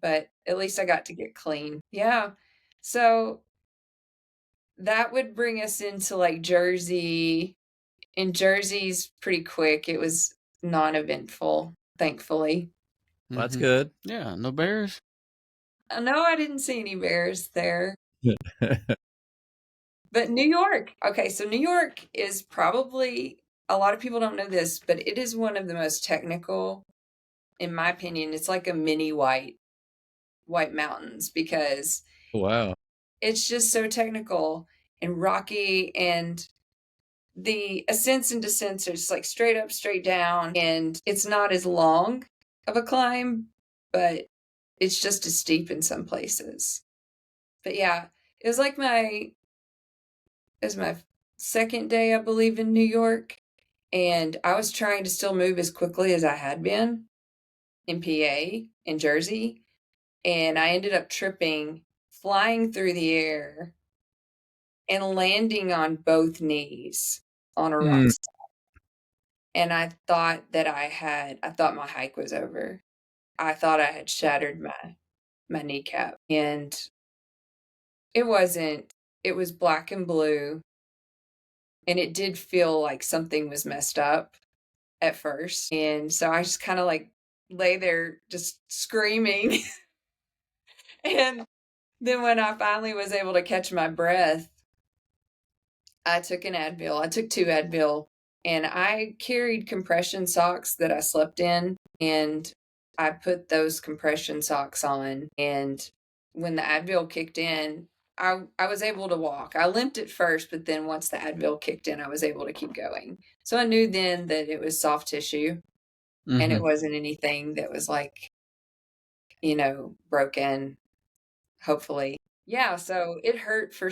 but at least I got to get clean. Yeah. So that would bring us into like Jersey. And Jersey's pretty quick. It was non-eventful, thankfully. Well, that's good. Yeah, no bears. No, I didn't see any bears there. But New York. Okay, so New York is probably, a lot of people don't know this, but it is one of the most technical, in my opinion. It's like a mini White Mountains because Wow. it's just so technical and rocky, and the ascents and descents are just like straight up, straight down, and it's not as long of a climb, but it's just as steep in some places. But yeah, it was like it was my second day, I believe, in New York, and I was trying to still move as quickly as I had been in PA, in Jersey, and I ended up tripping, flying through the air, and landing on both knees on a rock slide. And I thought I thought my hike was over. I thought I had shattered my kneecap, and it wasn't. It was black and blue, and it did feel like something was messed up at first. And so I just kind of like lay there just screaming. And then when I finally was able to catch my breath, I took an Advil. I took 2 Advil, and I carried compression socks that I slept in, and I put those compression socks on. And when the Advil kicked in, I was able to walk. I limped at first, but then once the Advil kicked in, I was able to keep going. So I knew then that it was soft tissue, and it wasn't anything that was like, broken, hopefully. Yeah, so it hurt for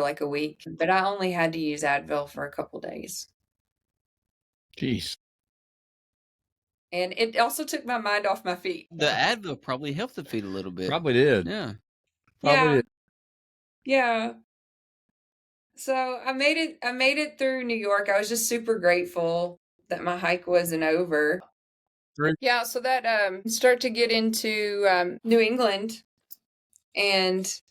like a week, but I only had to use Advil for a couple days. Jeez. And it also took my mind off my feet. The Advil probably helped the feet a little bit. Probably did. Yeah. Probably did. Yeah. So I made it through New York. I was just super grateful that my hike wasn't over. Right. Yeah, so that start to get into New England, and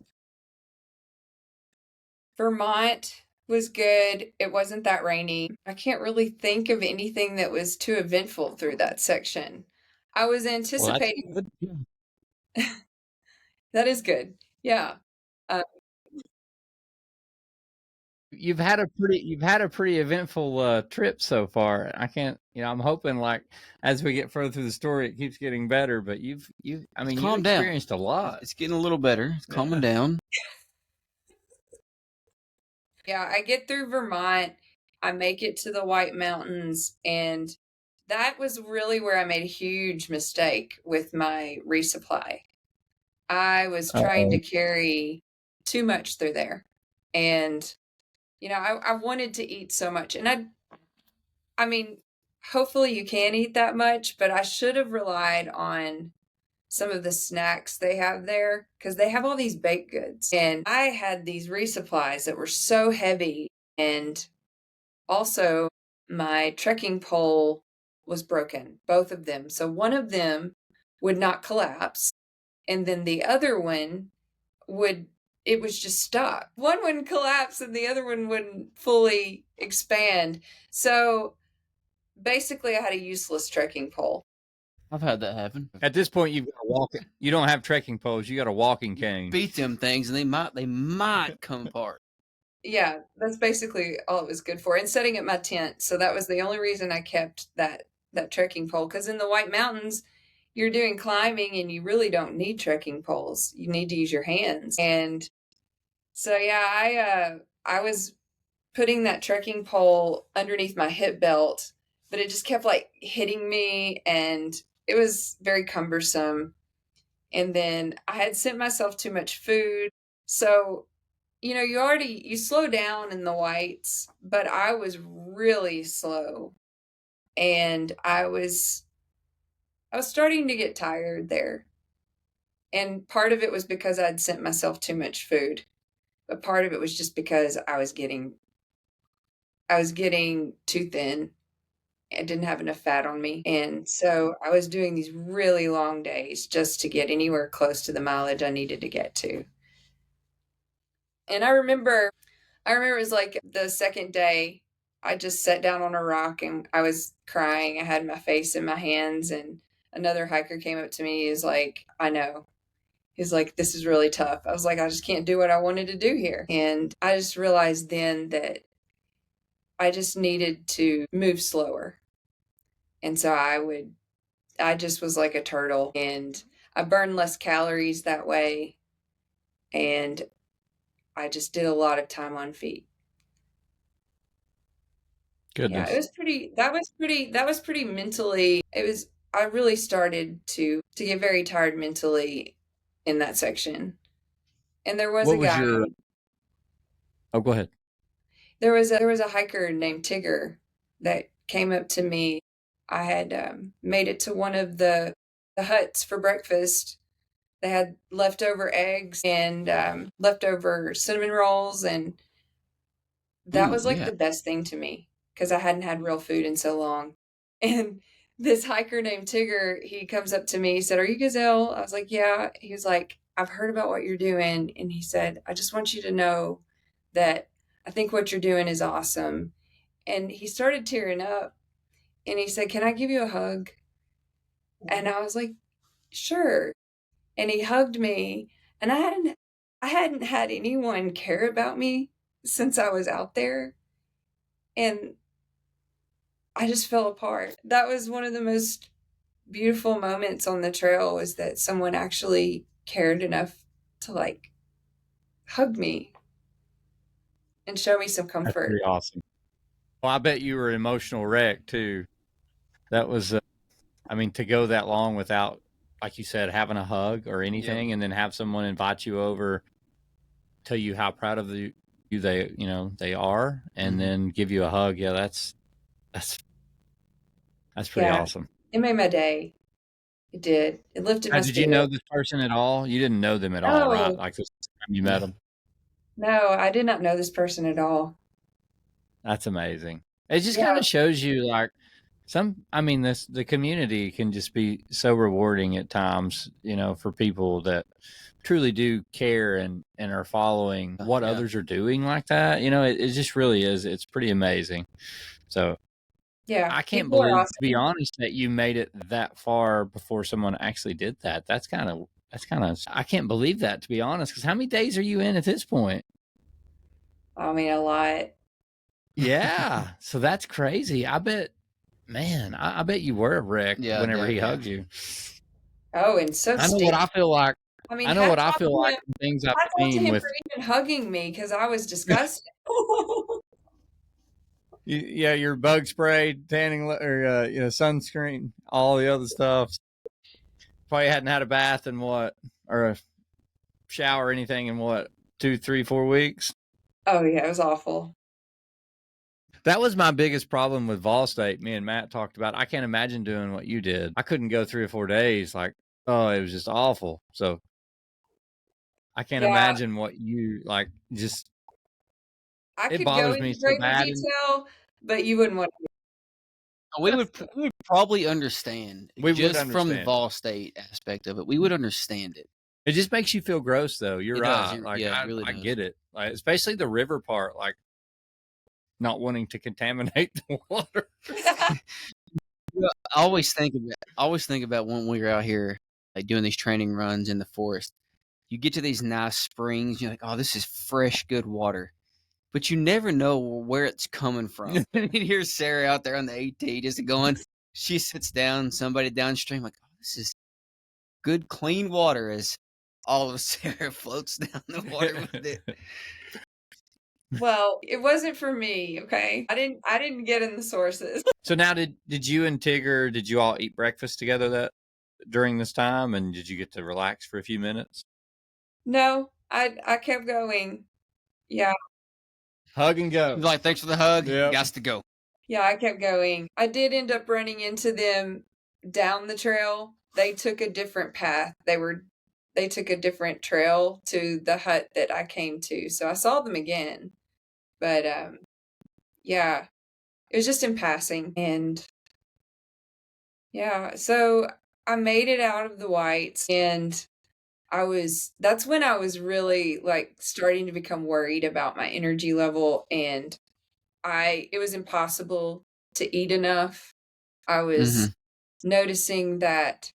Vermont was good. It wasn't that rainy. I can't really think of anything that was too eventful through that section. I was anticipating. Well, that's good. That is good. Yeah. You've had a pretty eventful trip so far. I can't, I'm hoping like as we get further through the story, it keeps getting better. But you've experienced a lot. It's getting a little better. It's calming down. Yeah, I get through Vermont. I make it to the White Mountains, and that was really where I made a huge mistake with my resupply. I was trying to carry too much through there, and I wanted to eat so much, and I mean, hopefully you can eat that much, but I should have relied on some of the snacks they have there, because they have all these baked goods, and I had these resupplies that were so heavy, and also my trekking pole was broken, both of them. So one of them would not collapse, and then the other one it was just stuck. One wouldn't collapse and the other one wouldn't fully expand. So basically I had a useless trekking pole. I've had that happen. At this point, you've got to walk. You don't have trekking poles. You got a walking cane. Beat them things, and they might come apart. Yeah, that's basically all it was good for. And setting up my tent. So that was the only reason I kept that trekking pole. Because in the White Mountains, you're doing climbing and you really don't need trekking poles. You need to use your hands. And so, yeah, I was putting that trekking pole underneath my hip belt, but it just kept like hitting me, and it was very cumbersome. And then I had sent myself too much food. So, you slow down in the Whites, but I was really slow, and I was starting to get tired there. And part of it was because I'd sent myself too much food, but part of it was just because I was getting too thin. I didn't have enough fat on me. And so I was doing these really long days just to get anywhere close to the mileage I needed to get to. And I remember it was like the second day, I just sat down on a rock and I was crying. I had my face in my hands, and another hiker came up to me. He was like, I know. He's like, this is really tough. I was like, I just can't do what I wanted to do here. And I just realized then that I just needed to move slower. And so I just was like a turtle, and I burned less calories that way. And I just did a lot of time on feet. Goodness. That was pretty mentally. I really started to get very tired mentally in that section. And there was What a was guy, your? Oh, go ahead. there was a hiker named Tigger that came up to me. I had made it to one of the huts for breakfast. They had leftover eggs and leftover cinnamon rolls, and that Ooh, was like yeah. the best thing to me because I hadn't had real food in so long. And this hiker named Tigger, he comes up to me. He said, "Are you Gazelle?" I was like, "Yeah." He was like, "I've heard about what you're doing." And he said, "I just want you to know that I think what you're doing is awesome." And he started tearing up and he said, "Can I give you a hug?" And I was like, "Sure." And he hugged me. And I hadn't had anyone care about me since I was out there. And I just fell apart. That was one of the most beautiful moments on the trail, was that someone actually cared enough to like hug me and show me some That's comfort. pretty awesome. Well, I bet you were an emotional wreck too. That was, I mean, to go that long without, like you said, having a hug or anything, and then have someone invite you over, tell you how proud of you they are, and then give you a hug. Yeah, that's pretty Yeah, awesome. it made my day. It did. It lifted my Did you know spirit. this person at all? You didn't know them at all, right? No, Like this time you met them. no, I did not know this person at all. That's amazing. It just Yeah, kind of shows you like the community can just be so rewarding at times, for people that truly do care and are following what Yeah. others are doing like that. It just really is. It's pretty amazing. So yeah. I can't People are believe, awesome. to be honest, that you made it that far before someone actually did that. That's kind of, I can't believe that, to be honest, because how many days are you in at this point? I mean, a lot. Yeah. So that's crazy. I bet, man, I bet you were a wreck Yeah, whenever he yeah. hugged you. Oh, and so I know what I feel like. I mean, I know what I hats off feel to like him. from things I've Hats off to seen him with, for even hugging me because I was disgusted. yeah, your bug spray, tanning, or sunscreen, all the other stuff. Probably hadn't had a bath in what, or a shower or anything in what, 2, 3, 4 weeks. Oh yeah, it was awful. That was my biggest problem with Vol State. Me and Matt talked about. I can't imagine doing what you did. I couldn't go 3 or 4 days. Like, oh, it was just awful. So I can't Yeah, imagine what you like. Just I it could go bothers me into so greater bad. detail, but you wouldn't want to. We would probably understand We would just from the understand. Vol State aspect of it. We would understand it. It just makes you feel gross, though. You're It right. does. Like Yeah, it really I does. get it. Like, especially the river part. Like not wanting to contaminate the water. I always think about when we were out here, like doing these training runs in the forest. You get to these nice springs, you're like, oh, this is fresh, good water. But you never know where it's coming from. And you hear Sarah out there on the AT just going. She sits down, somebody downstream, like, oh, this is good, clean water, as all of Sarah floats down the water with it. Well, it wasn't for me, okay? I didn't get in the sources. So now, did you and Tigger, did you all eat breakfast together during this time, and did you get to relax for a few minutes? No, I kept going. Yeah, Hug and go. Like, thanks for the hug. Yep. Gots to go. yeah, I kept going. I did end up running into them down the trail. They took a different path. They took a different trail to the hut that I came to. So I saw them again. But yeah, it was just in passing. And yeah, so I made it out of the whites, and that's when I was really like starting to become worried about my energy level, and it was impossible to eat enough. I was noticing that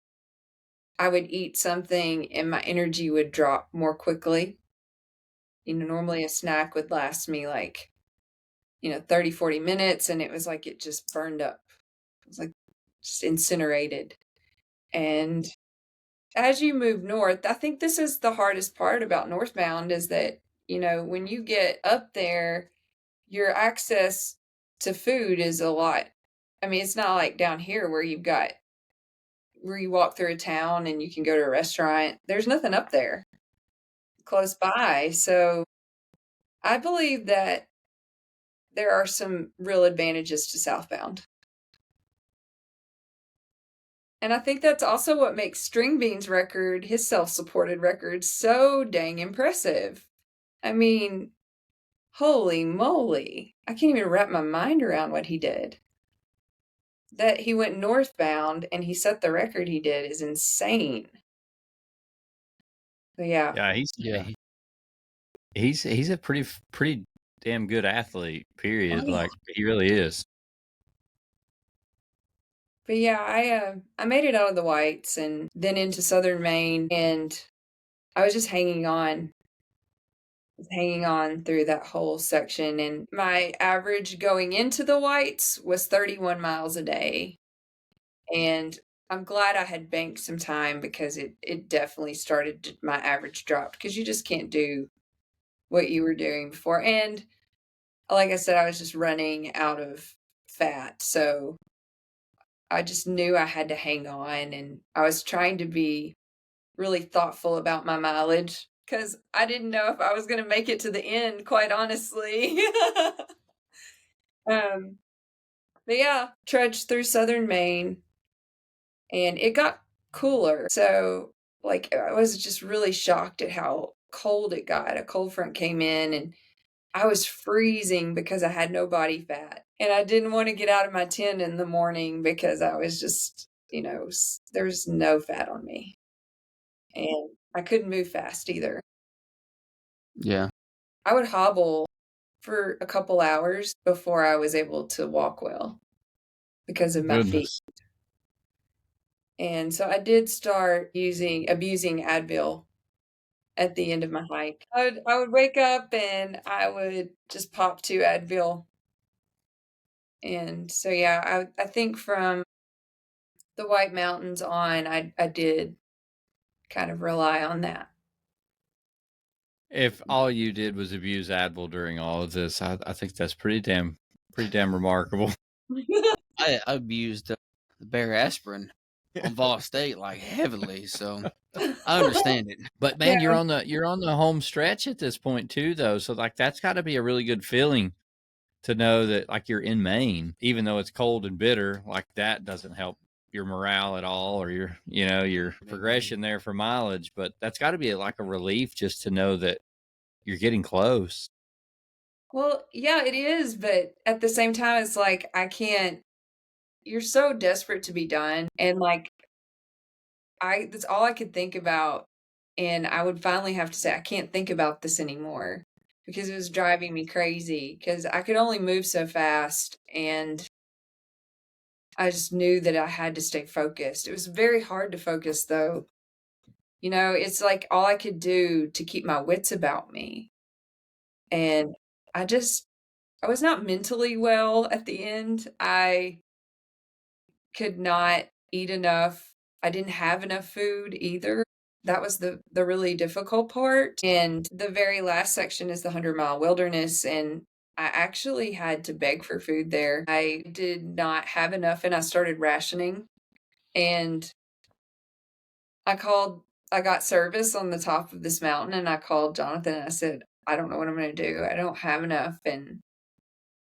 I would eat something and my energy would drop more quickly. Normally a snack would last me like, 30, 40 minutes, and it was like it just burned up. It was like just incinerated. And as you move north, I think this is the hardest part about northbound, is that, when you get up there, your access to food is a lot. I mean, it's not like down here where you walk through a town and you can go to a restaurant. There's nothing up there close by. So I believe that there are some real advantages to southbound. And I think that's also what makes String Bean's record, his self-supported record, so dang impressive. I mean, holy moly. I can't even wrap my mind around what he did. That he went northbound and he set the record he did is insane. So yeah. He's a pretty damn good athlete, period. Oh, yeah. Like, he really is. But yeah, I made it out of the whites and then into southern Maine, and I was just hanging on through that whole section. And my average going into the whites was 31 miles a day. And I'm glad I had banked some time, because it definitely started my average dropped, because you just can't do what you were doing before. And like I said, I was just running out of fat. So I just knew I had to hang on, and I was trying to be really thoughtful about my mileage, because I didn't know if I was going to make it to the end, quite honestly. But yeah, trudged through southern Maine, and it got cooler. So like, I was just really shocked at how cold it got. A cold front came in, and I was freezing because I had no body fat. And I didn't want to get out of my tent in the morning because I was just, there's no fat on me. And I couldn't move fast either. Yeah. I would hobble for a couple hours before I was able to walk well because of my feet. And so I did start abusing Advil at the end of my hike. I would wake up and I would just pop 2 Advil. And so, yeah, I think from the White Mountains on, I did kind of rely on that. If all you did was abuse Advil during all of this, I think that's pretty damn remarkable. I abused the Bear aspirin on Vol State like heavily, so I understand it. But man, Yeah. you're on the home stretch at this point too, though. So like, that's got to be a really good feeling to know that, like, you're in Maine, even though it's cold and bitter. Like, that doesn't help your morale at all, or your progression there for mileage. But that's got to be like a relief just to know that you're getting close. Well, yeah, it is, but at the same time, it's like, you're so desperate to be done, and like, that's all I could think about, and I would finally have to say, I can't think about this anymore, because it was driving me crazy, because I could only move so fast, and I just knew that I had to stay focused. It was very hard to focus, though. It's like all I could do to keep my wits about me. And I was not mentally well at the end. I could not eat enough. I didn't have enough food either. That was the really difficult part. And the very last section is the 100-mile wilderness. And I actually had to beg for food there. I did not have enough, and I started rationing. And I got service on the top of this mountain, and I called Jonathan and I said, I don't know what I'm going to do. I don't have enough. And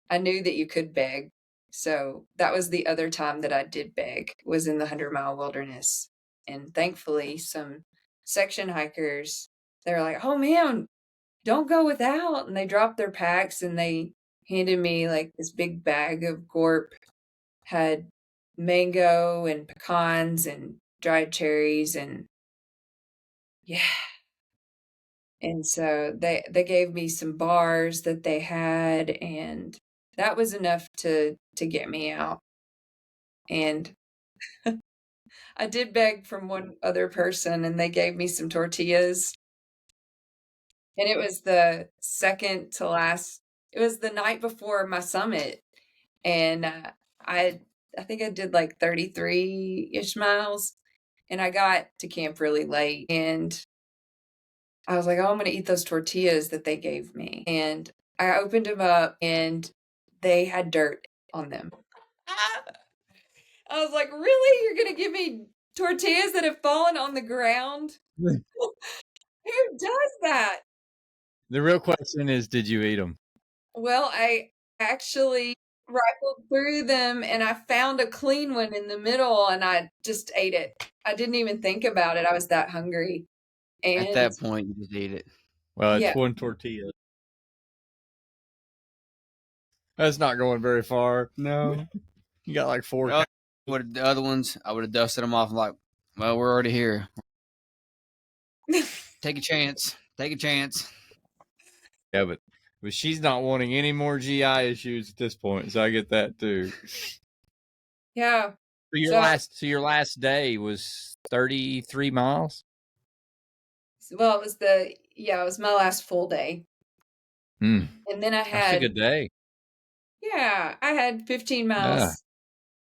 I knew that you could beg. So that was the other time that I did beg, was in the 100-mile wilderness. And thankfully, some section hikers, they were like, oh man, don't go without. And they dropped their packs and they handed me like this big bag of Gorp, had mango and pecans and dried cherries, and yeah. And so they gave me some bars that they had, and that was enough to get me out. And I did beg from one other person, and they gave me some tortillas. And it was the second to last. It was the night before my summit, and I think I did like 33-ish miles, and I got to camp really late, and I was like, oh, I'm going to eat those tortillas that they gave me. And I opened them up, and they had dirt on them. I was like, really? You're going to give me tortillas that have fallen on the ground? Who does that? The real question is, did you eat them? Well, I actually rifled through them and I found a clean one in the middle and I just ate it. I didn't even think about it. I was that hungry. And At that point, you just eat it. Well, it's Yeah. one tortilla. That's not going very far. No. You got like four. Well, the other ones, I would have dusted them off and like, well, we're already here. Take a chance. Take a chance. Yeah, but she's not wanting any more GI issues at this point, so I get that too. Yeah. So your last day was 33 miles? Well, it was my last full day. And then I That's had a good day. Yeah, I had 15 miles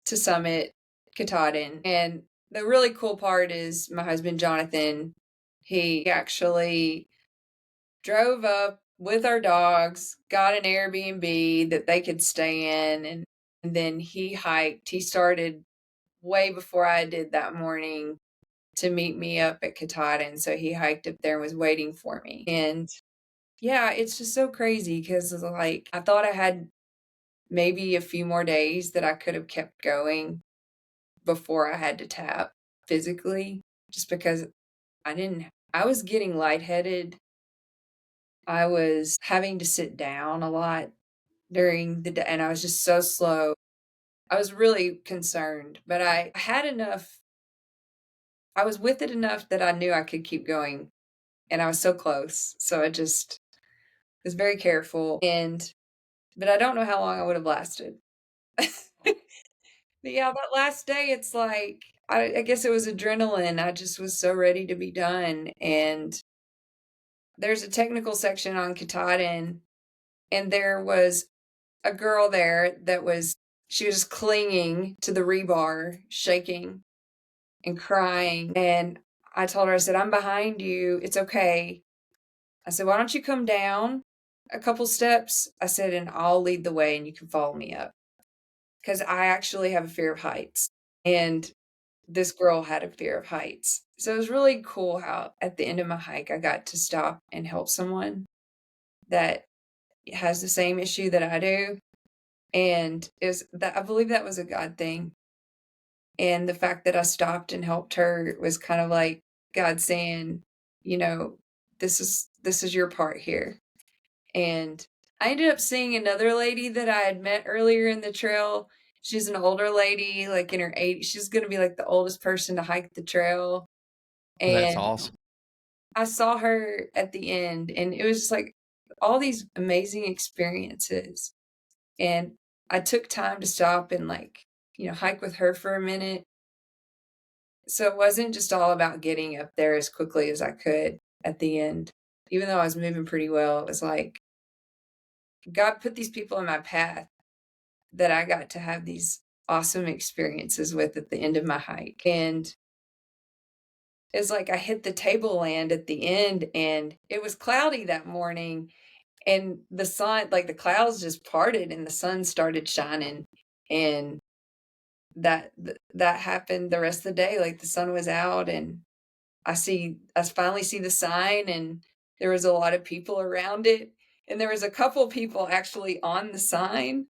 to summit Katahdin. And the really cool part is my husband, Jonathan, he actually drove up with our dogs, got an Airbnb that they could stay in. And then he hiked. He started way before I did that morning to meet me up at Katahdin. So he hiked up there and was waiting for me. And yeah, it's just so crazy because like I thought I had maybe a few more days that I could have kept going before I had to tap physically, just because I was getting lightheaded. I was having to sit down a lot during the day and I was just so slow. I was really concerned, but I had enough. I was with it enough that I knew I could keep going and I was so close. So I just was very careful but I don't know how long I would have lasted. But yeah, that last day, it's like, I guess it was adrenaline. I just was so ready to be done. And there's a technical section on Katahdin, and there was a girl there she was clinging to the rebar, shaking and crying. And I told her, I said, I'm behind you. It's okay. I said, why don't you come down a couple steps? I said, and I'll lead the way and you can follow me up. Because I actually have a fear of heights. And this girl had a fear of heights. So it was really cool how at the end of my hike, I got to stop and help someone that has the same issue that I do. And I believe that was a God thing. And the fact that I stopped and helped her was kind of like God saying, this is your part here. And I ended up seeing another lady that I had met earlier in the trail. She's an older lady, like in her 80s. She's going to be like the oldest person to hike the trail. And That's awesome. I saw her at the end, and it was just like all these amazing experiences. And I took time to stop and hike with her for a minute. So it wasn't just all about getting up there as quickly as I could at the end. Even though I was moving pretty well, it was like God put these people in my path that I got to have these awesome experiences with at the end of my hike. And it's like I hit the tableland at the end and it was cloudy that morning and the sun, like the clouds just parted and the sun started shining. And that happened the rest of the day. Like the sun was out and I finally see the sign and there was a lot of people around it. And there was a couple people actually on the sign.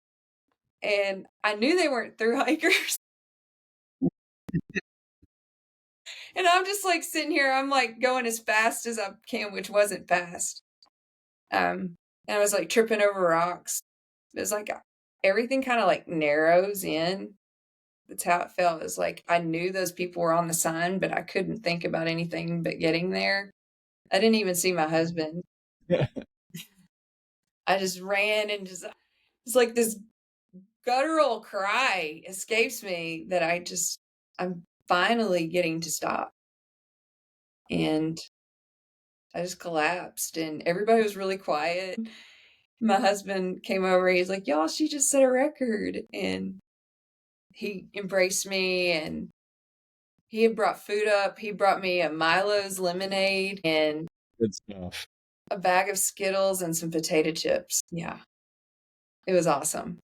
And I knew they weren't thru hikers. And I'm just like sitting here, I'm like going as fast as I can, which wasn't fast. And I was like tripping over rocks. It was like everything kind of like narrows in. That's how it felt. It was like I knew those people were on the sign, but I couldn't think about anything but getting there. I didn't even see my husband. I just ran and it's like this guttural cry escapes me that I'm finally getting to stop. And I just collapsed and everybody was really quiet. My husband came over, he's like, y'all, she just set a record. And he embraced me and he had brought food up. He brought me a Milo's lemonade and Good stuff. a bag of Skittles and some potato chips. Yeah. It was awesome.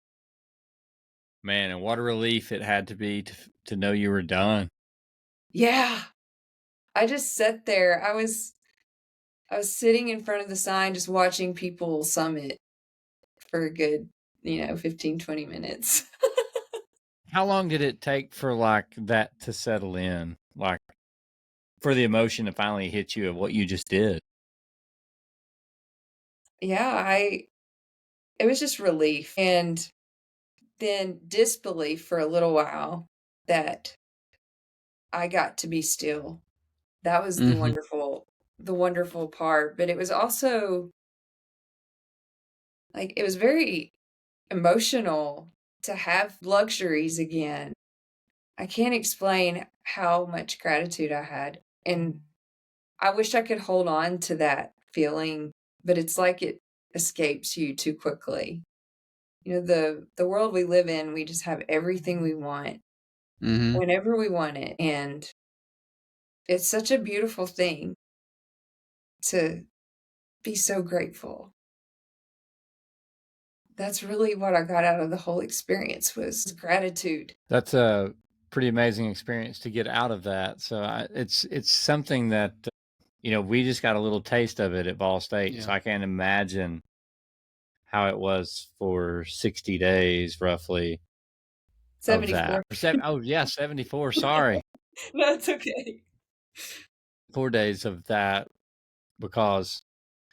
Man, and what a relief it had to be to know you were done. Yeah. I just sat there. I was sitting in front of the sign just watching people summit for a good, 15, 20 minutes. How long did it take for like that to settle in? Like for the emotion to finally hit you of what you just did? Yeah, it was just relief and then disbelief for a little while that I got to be still. That was Mhm. the wonderful part, but it was also like it was very emotional to have luxuries again. I can't explain how much gratitude I had, and I wish I could hold on to that feeling, but it's like it escapes you too quickly. The world we live in, we just have everything we want Mhm. whenever we want it, and it's such a beautiful thing to be so grateful. That's really what I got out of the whole experience was gratitude. That's a pretty amazing experience to get out of that. So it's something that we just got a little taste of it at Ball State. So Yeah. I can't imagine how it was for 60 days roughly of that. 74. Oh yeah, 74. Sorry. No, it's okay. 4 days of that because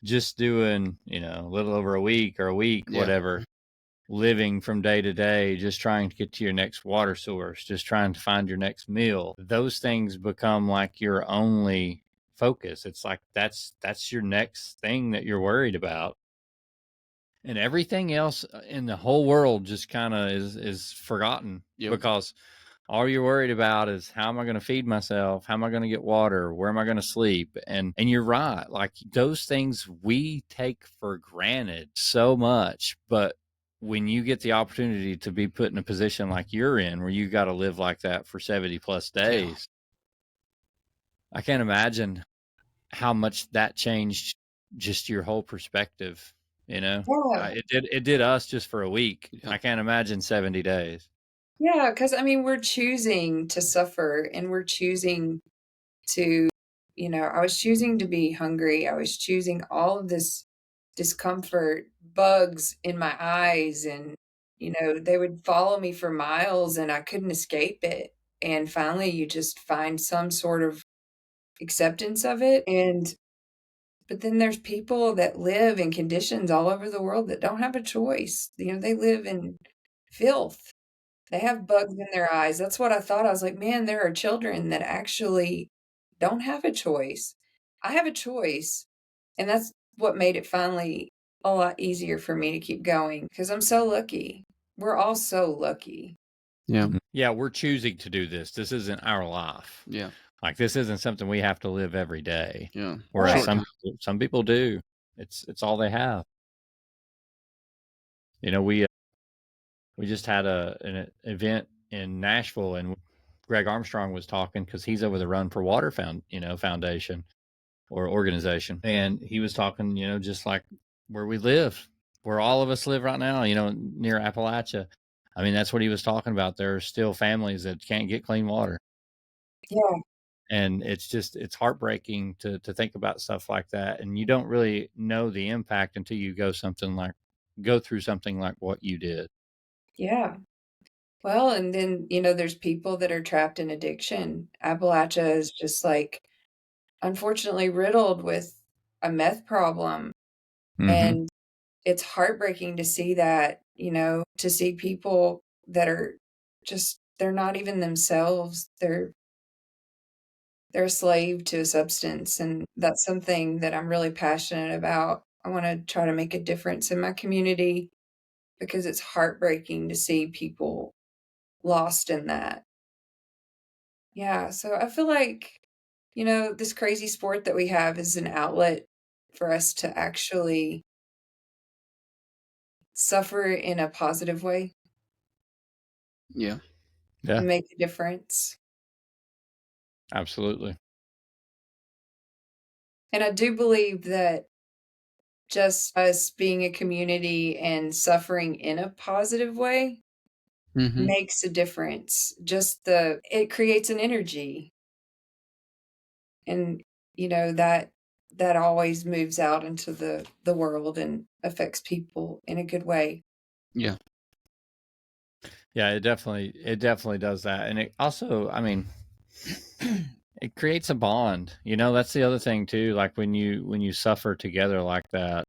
just doing, a little over a week or a week, Yeah. whatever, living from day to day, just trying to get to your next water source, just trying to find your next meal. Those things become like your only focus. It's like that's your next thing that you're worried about. And everything else in the whole world just kind of is forgotten Yep. because all you're worried about is how am I going to feed myself? How am I going to get water? Where am I going to sleep? And you're right. Like those things we take for granted so much, but when you get the opportunity to be put in a position like you're in, where you got to live like that for 70 plus days, I can't imagine how much that changed just your whole perspective. Yeah. It did us just for a week. Yeah. I can't imagine 70 days. Yeah, because I mean, we're choosing to suffer and we're choosing to, I was choosing to be hungry. I was choosing all of this discomfort, bugs in my eyes, and, they would follow me for miles and I couldn't escape it. And finally, you just find some sort of acceptance of it. But then there's people that live in conditions all over the world that don't have a choice. They live in filth. They have bugs in their eyes. That's what I thought. I was like, man, there are children that actually don't have a choice. I have a choice. And that's what made it finally a lot easier for me to keep going because I'm so lucky. We're all so lucky. Yeah. Yeah, we're choosing to do this. This isn't our life. Yeah. Like this isn't something we have to live every day. Yeah. Whereas Right. some people do. It's all they have. We just had an event in Nashville, and Greg Armstrong was talking because he's over the Run for Water Foundation or organization, and he was talking, just like where we live, where all of us live right now, near Appalachia. I mean, that's what he was talking about. There are still families that can't get clean water. Yeah. And it's heartbreaking to think about stuff like that. And you don't really know the impact until you go through something like what you did. Yeah. Well, and then, there's people that are trapped in addiction. Appalachia is just like, unfortunately, riddled with a meth problem. Mm-hmm. And it's heartbreaking to see that, to see people that are just, they're not even themselves. They're a slave to a substance. And that's something that I'm really passionate about. I want to try to make a difference in my community because it's heartbreaking to see people lost in that. Yeah, so I feel like, this crazy sport that we have is an outlet for us to actually suffer in a positive way Yeah. Yeah, and make a difference. absolutely. And I do believe that just us being a community and suffering in a positive way Mm-hmm. makes a difference. It creates an energy. And, that always moves out into the world and affects people in a good way. Yeah. Yeah, it definitely does that. And it also, I mean, it creates a bond. That's the other thing too. Like when you suffer together like that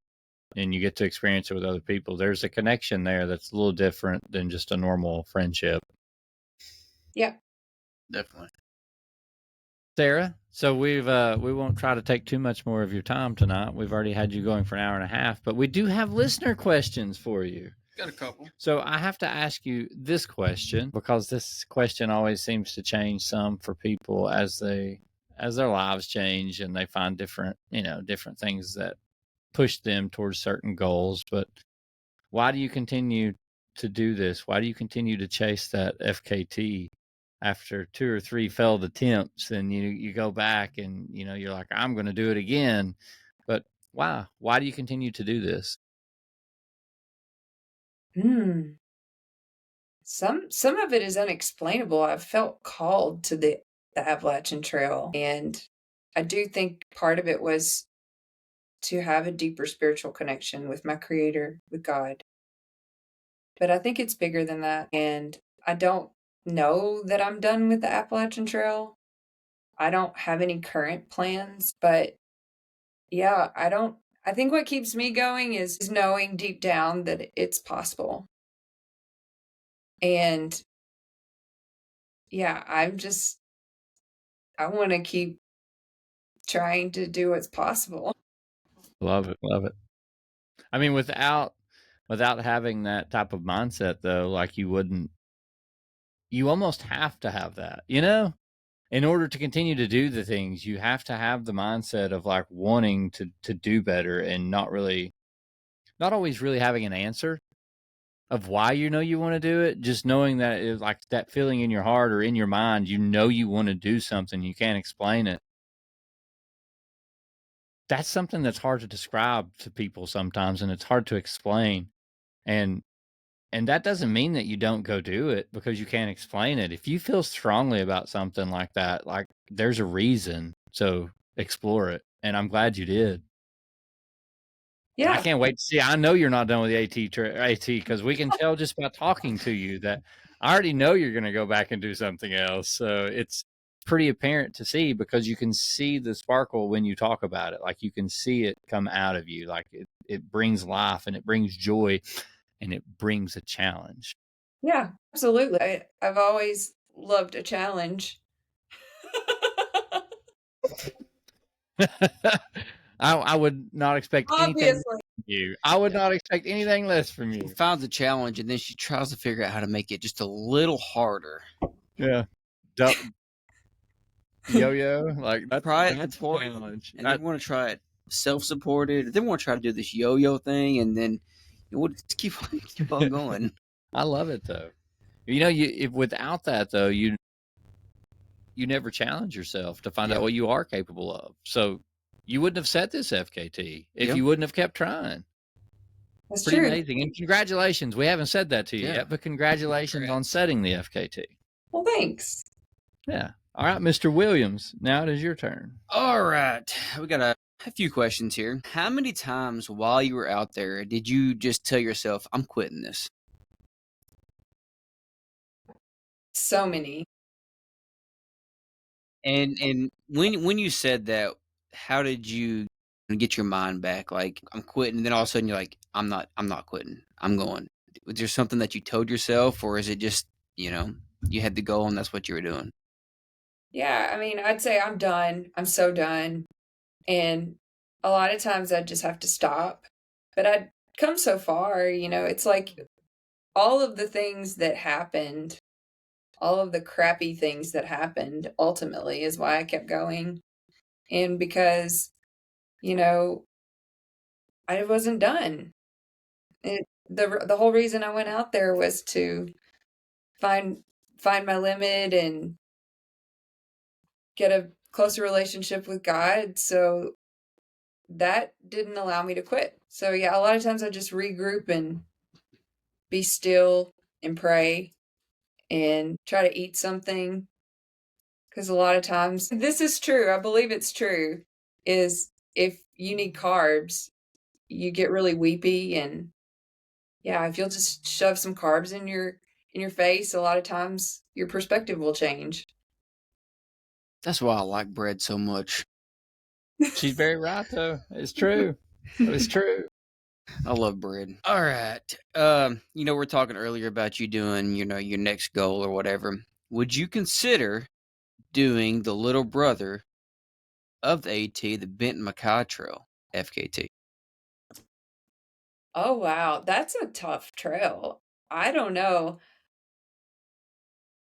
and you get to experience it with other people, there's a connection there that's a little different than just a normal friendship. Yeah. Definitely. Sarah, so we won't try to take too much more of your time tonight. We've already had you going for an hour and a half, but we do have listener questions for you. Got a couple. So I have to ask you this question because this question always seems to change some for people as their lives change and they find different things that push them towards certain goals. But why do you continue to do this? Why do you continue to chase that FKT after 2 or 3 failed attempts? And you go back and you're like, I'm going to do it again. But why? Why do you continue to do this? Some of it is unexplainable. I've felt called to the Appalachian Trail, and I do think part of it was to have a deeper spiritual connection with my creator, with God. But I think it's bigger than that, and I don't know that I'm done with the Appalachian Trail. I don't have any current plans, but yeah, I think what keeps me going is knowing deep down that it's possible. And yeah, I want to keep trying to do what's possible. Love it. Love it. I mean, without having that type of mindset though, like you almost have to have that, in order to continue to do the things. You have to have the mindset of like wanting to do better and not always really having an answer of why you want to do it. Just knowing that it's like that feeling in your heart or in your mind, you want to do something, you can't explain it. That's something that's hard to describe to people sometimes, and it's hard to explain. And that doesn't mean that you don't go do it because you can't explain it. If you feel strongly about something like that, like there's a reason. So explore it. And I'm glad you did. Yeah. I can't wait to see. I know you're not done with the AT because we can tell just by talking to you that I already know you're going to go back and do something else. So it's pretty apparent to see because you can see the sparkle when you talk about it. Like you can see it come out of you. Like it brings life and it brings joy and it brings a challenge. Yeah, absolutely. I've always loved a challenge. I would not expect anything Obviously. from you. I would not expect anything less from you. She finds a challenge and then she tries to figure out how to make it just a little harder. Yeah. Yo-yo, like that's Right? a challenge. And then we want to try it self-supported. Then we want to try to do this yo-yo thing, and then we'll just keep on going. I love it though. If without that though, you never challenge yourself to find out what you are capable of. So you wouldn't have set this FKT if you wouldn't have kept trying. That's pretty true. Amazing. And congratulations. We haven't said that to you yet, but congratulations on setting the FKT. Well, thanks. Yeah. All right, Mr. Williams, now it is your turn. All right. We got a few questions here. How many times while you were out there did you just tell yourself, I'm quitting this? So many. And when you said that, how did you get your mind back? Like, I'm quitting, and then all of a sudden you're like, I'm not quitting. I'm going. Was there something that you told yourself, or is it just, you had the goal and that's what you were doing? Yeah, I mean, I'd say I'm done. I'm so done. And a lot of times I'd just have to stop. But I'd come so far, it's like all of the things that happened, all of the crappy things that happened ultimately is why I kept going. And because, I wasn't done. The whole reason I went out there was to find my limit and get a closer relationship with God. So that didn't allow me to quit. So yeah, a lot of times I just regroup and be still and pray and try to eat something. Because a lot of times, this is true, I believe it's true, is if you need carbs, you get really weepy, and yeah, if you'll just shove some carbs in your face, a lot of times your perspective will change. That's why I like bread so much. She's very right, though. It's true. It's true. I love bread. All right. We're talking earlier about you doing, your next goal or whatever. Would you consider doing the little brother of the AT, the Benton McKay Trail, FKT? Oh, wow, that's a tough trail. I don't know.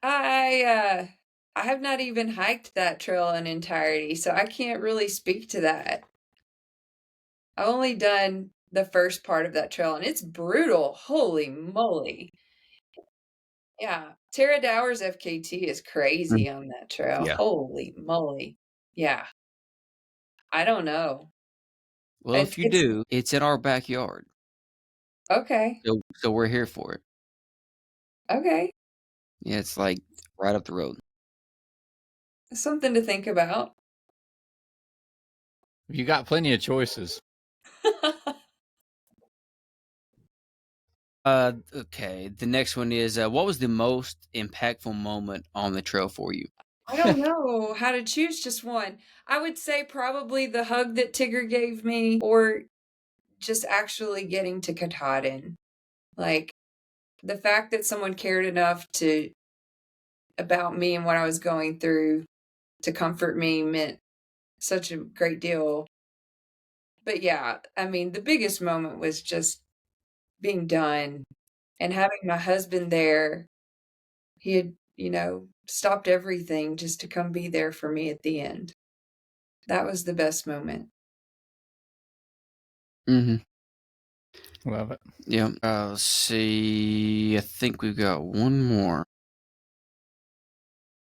I have not even hiked that trail in entirety, so I can't really speak to that. I've only done the first part of that trail, and it's brutal. Holy moly. Yeah. Tara Dower's FKT is crazy on that trail. Yeah. Holy moly. Yeah. I don't know. Well, if you It's do, it's in our backyard. okay. So we're here for it. Okay. Yeah, it's like right up the road. Something to think about. You got plenty of choices. Okay. The next one is what was the most impactful moment on the trail for you? I don't know how to choose just one. I would say probably the hug that Tigger gave me, or just actually getting to Katahdin. Like, the fact that someone cared enough about me and what I was going through to comfort me meant such a great deal. But yeah, I mean, the biggest moment was just being done and having my husband there. He had, stopped everything just to come be there for me at the end. That was the best moment. Mm-hmm. Love it. Yeah. Let's see. I think we've got one more.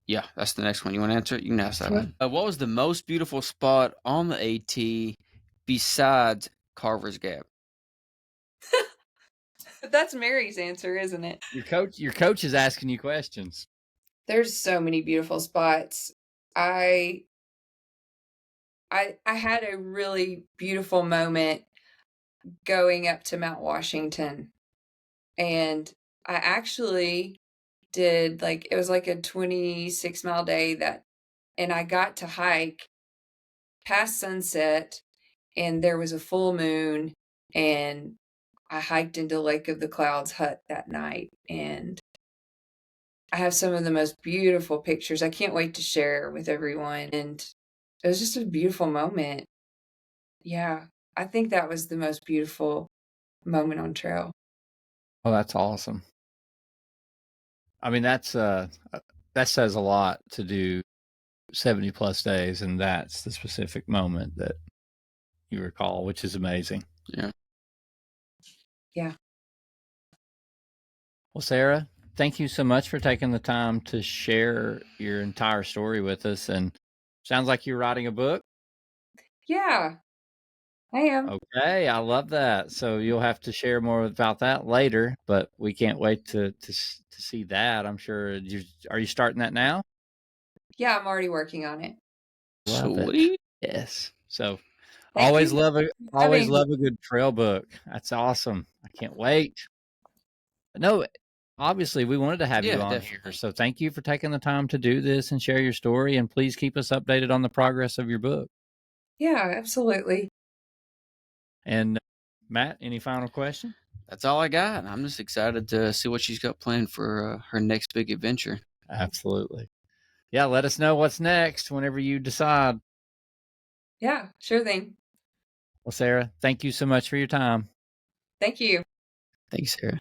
Yeah, that's the next one. You want to answer it? You can ask that one. What was the most beautiful spot on the AT besides Carver's Gap? That's Mary's answer, isn't it? Your coach is asking you questions. There's so many beautiful spots. I had a really beautiful moment going up to Mount Washington, and I actually did it was like a 26-mile day and I got to hike past sunset, and there was a full moon, and I hiked into Lake of the Clouds hut that night, and I have some of the most beautiful pictures. I can't wait to share with everyone, and it was just a beautiful moment. Yeah, I think that was the most beautiful moment on trail. Oh, that's awesome. I mean, that says a lot to do 70 plus days, and that's the specific moment that you recall, which is amazing. Yeah. Yeah. Well, Sarah, thank you so much for taking the time to share your entire story with us. And sounds like you're writing a book. Yeah, I am. Okay, I love that. So you'll have to share more about that later, but we can't wait to see that. I'm sure. Are you starting that now? Yeah, I'm already working on it. Love Sweet. it. Yes. So Thank always you love for always having love a good trail book. That's awesome. I can't wait. No, obviously we wanted to have you Yeah, on definitely. here. So thank you for taking the time to do this and share your story. And please keep us updated on the progress of your book. Yeah, absolutely. And Matt, any final question? That's all I got. I'm just excited to see what she's got planned for her next big adventure. Absolutely. Yeah, let us know what's next whenever you decide. Yeah, sure thing. Well, Sarah, thank you so much for your time. Thank you. Thanks, Sarah.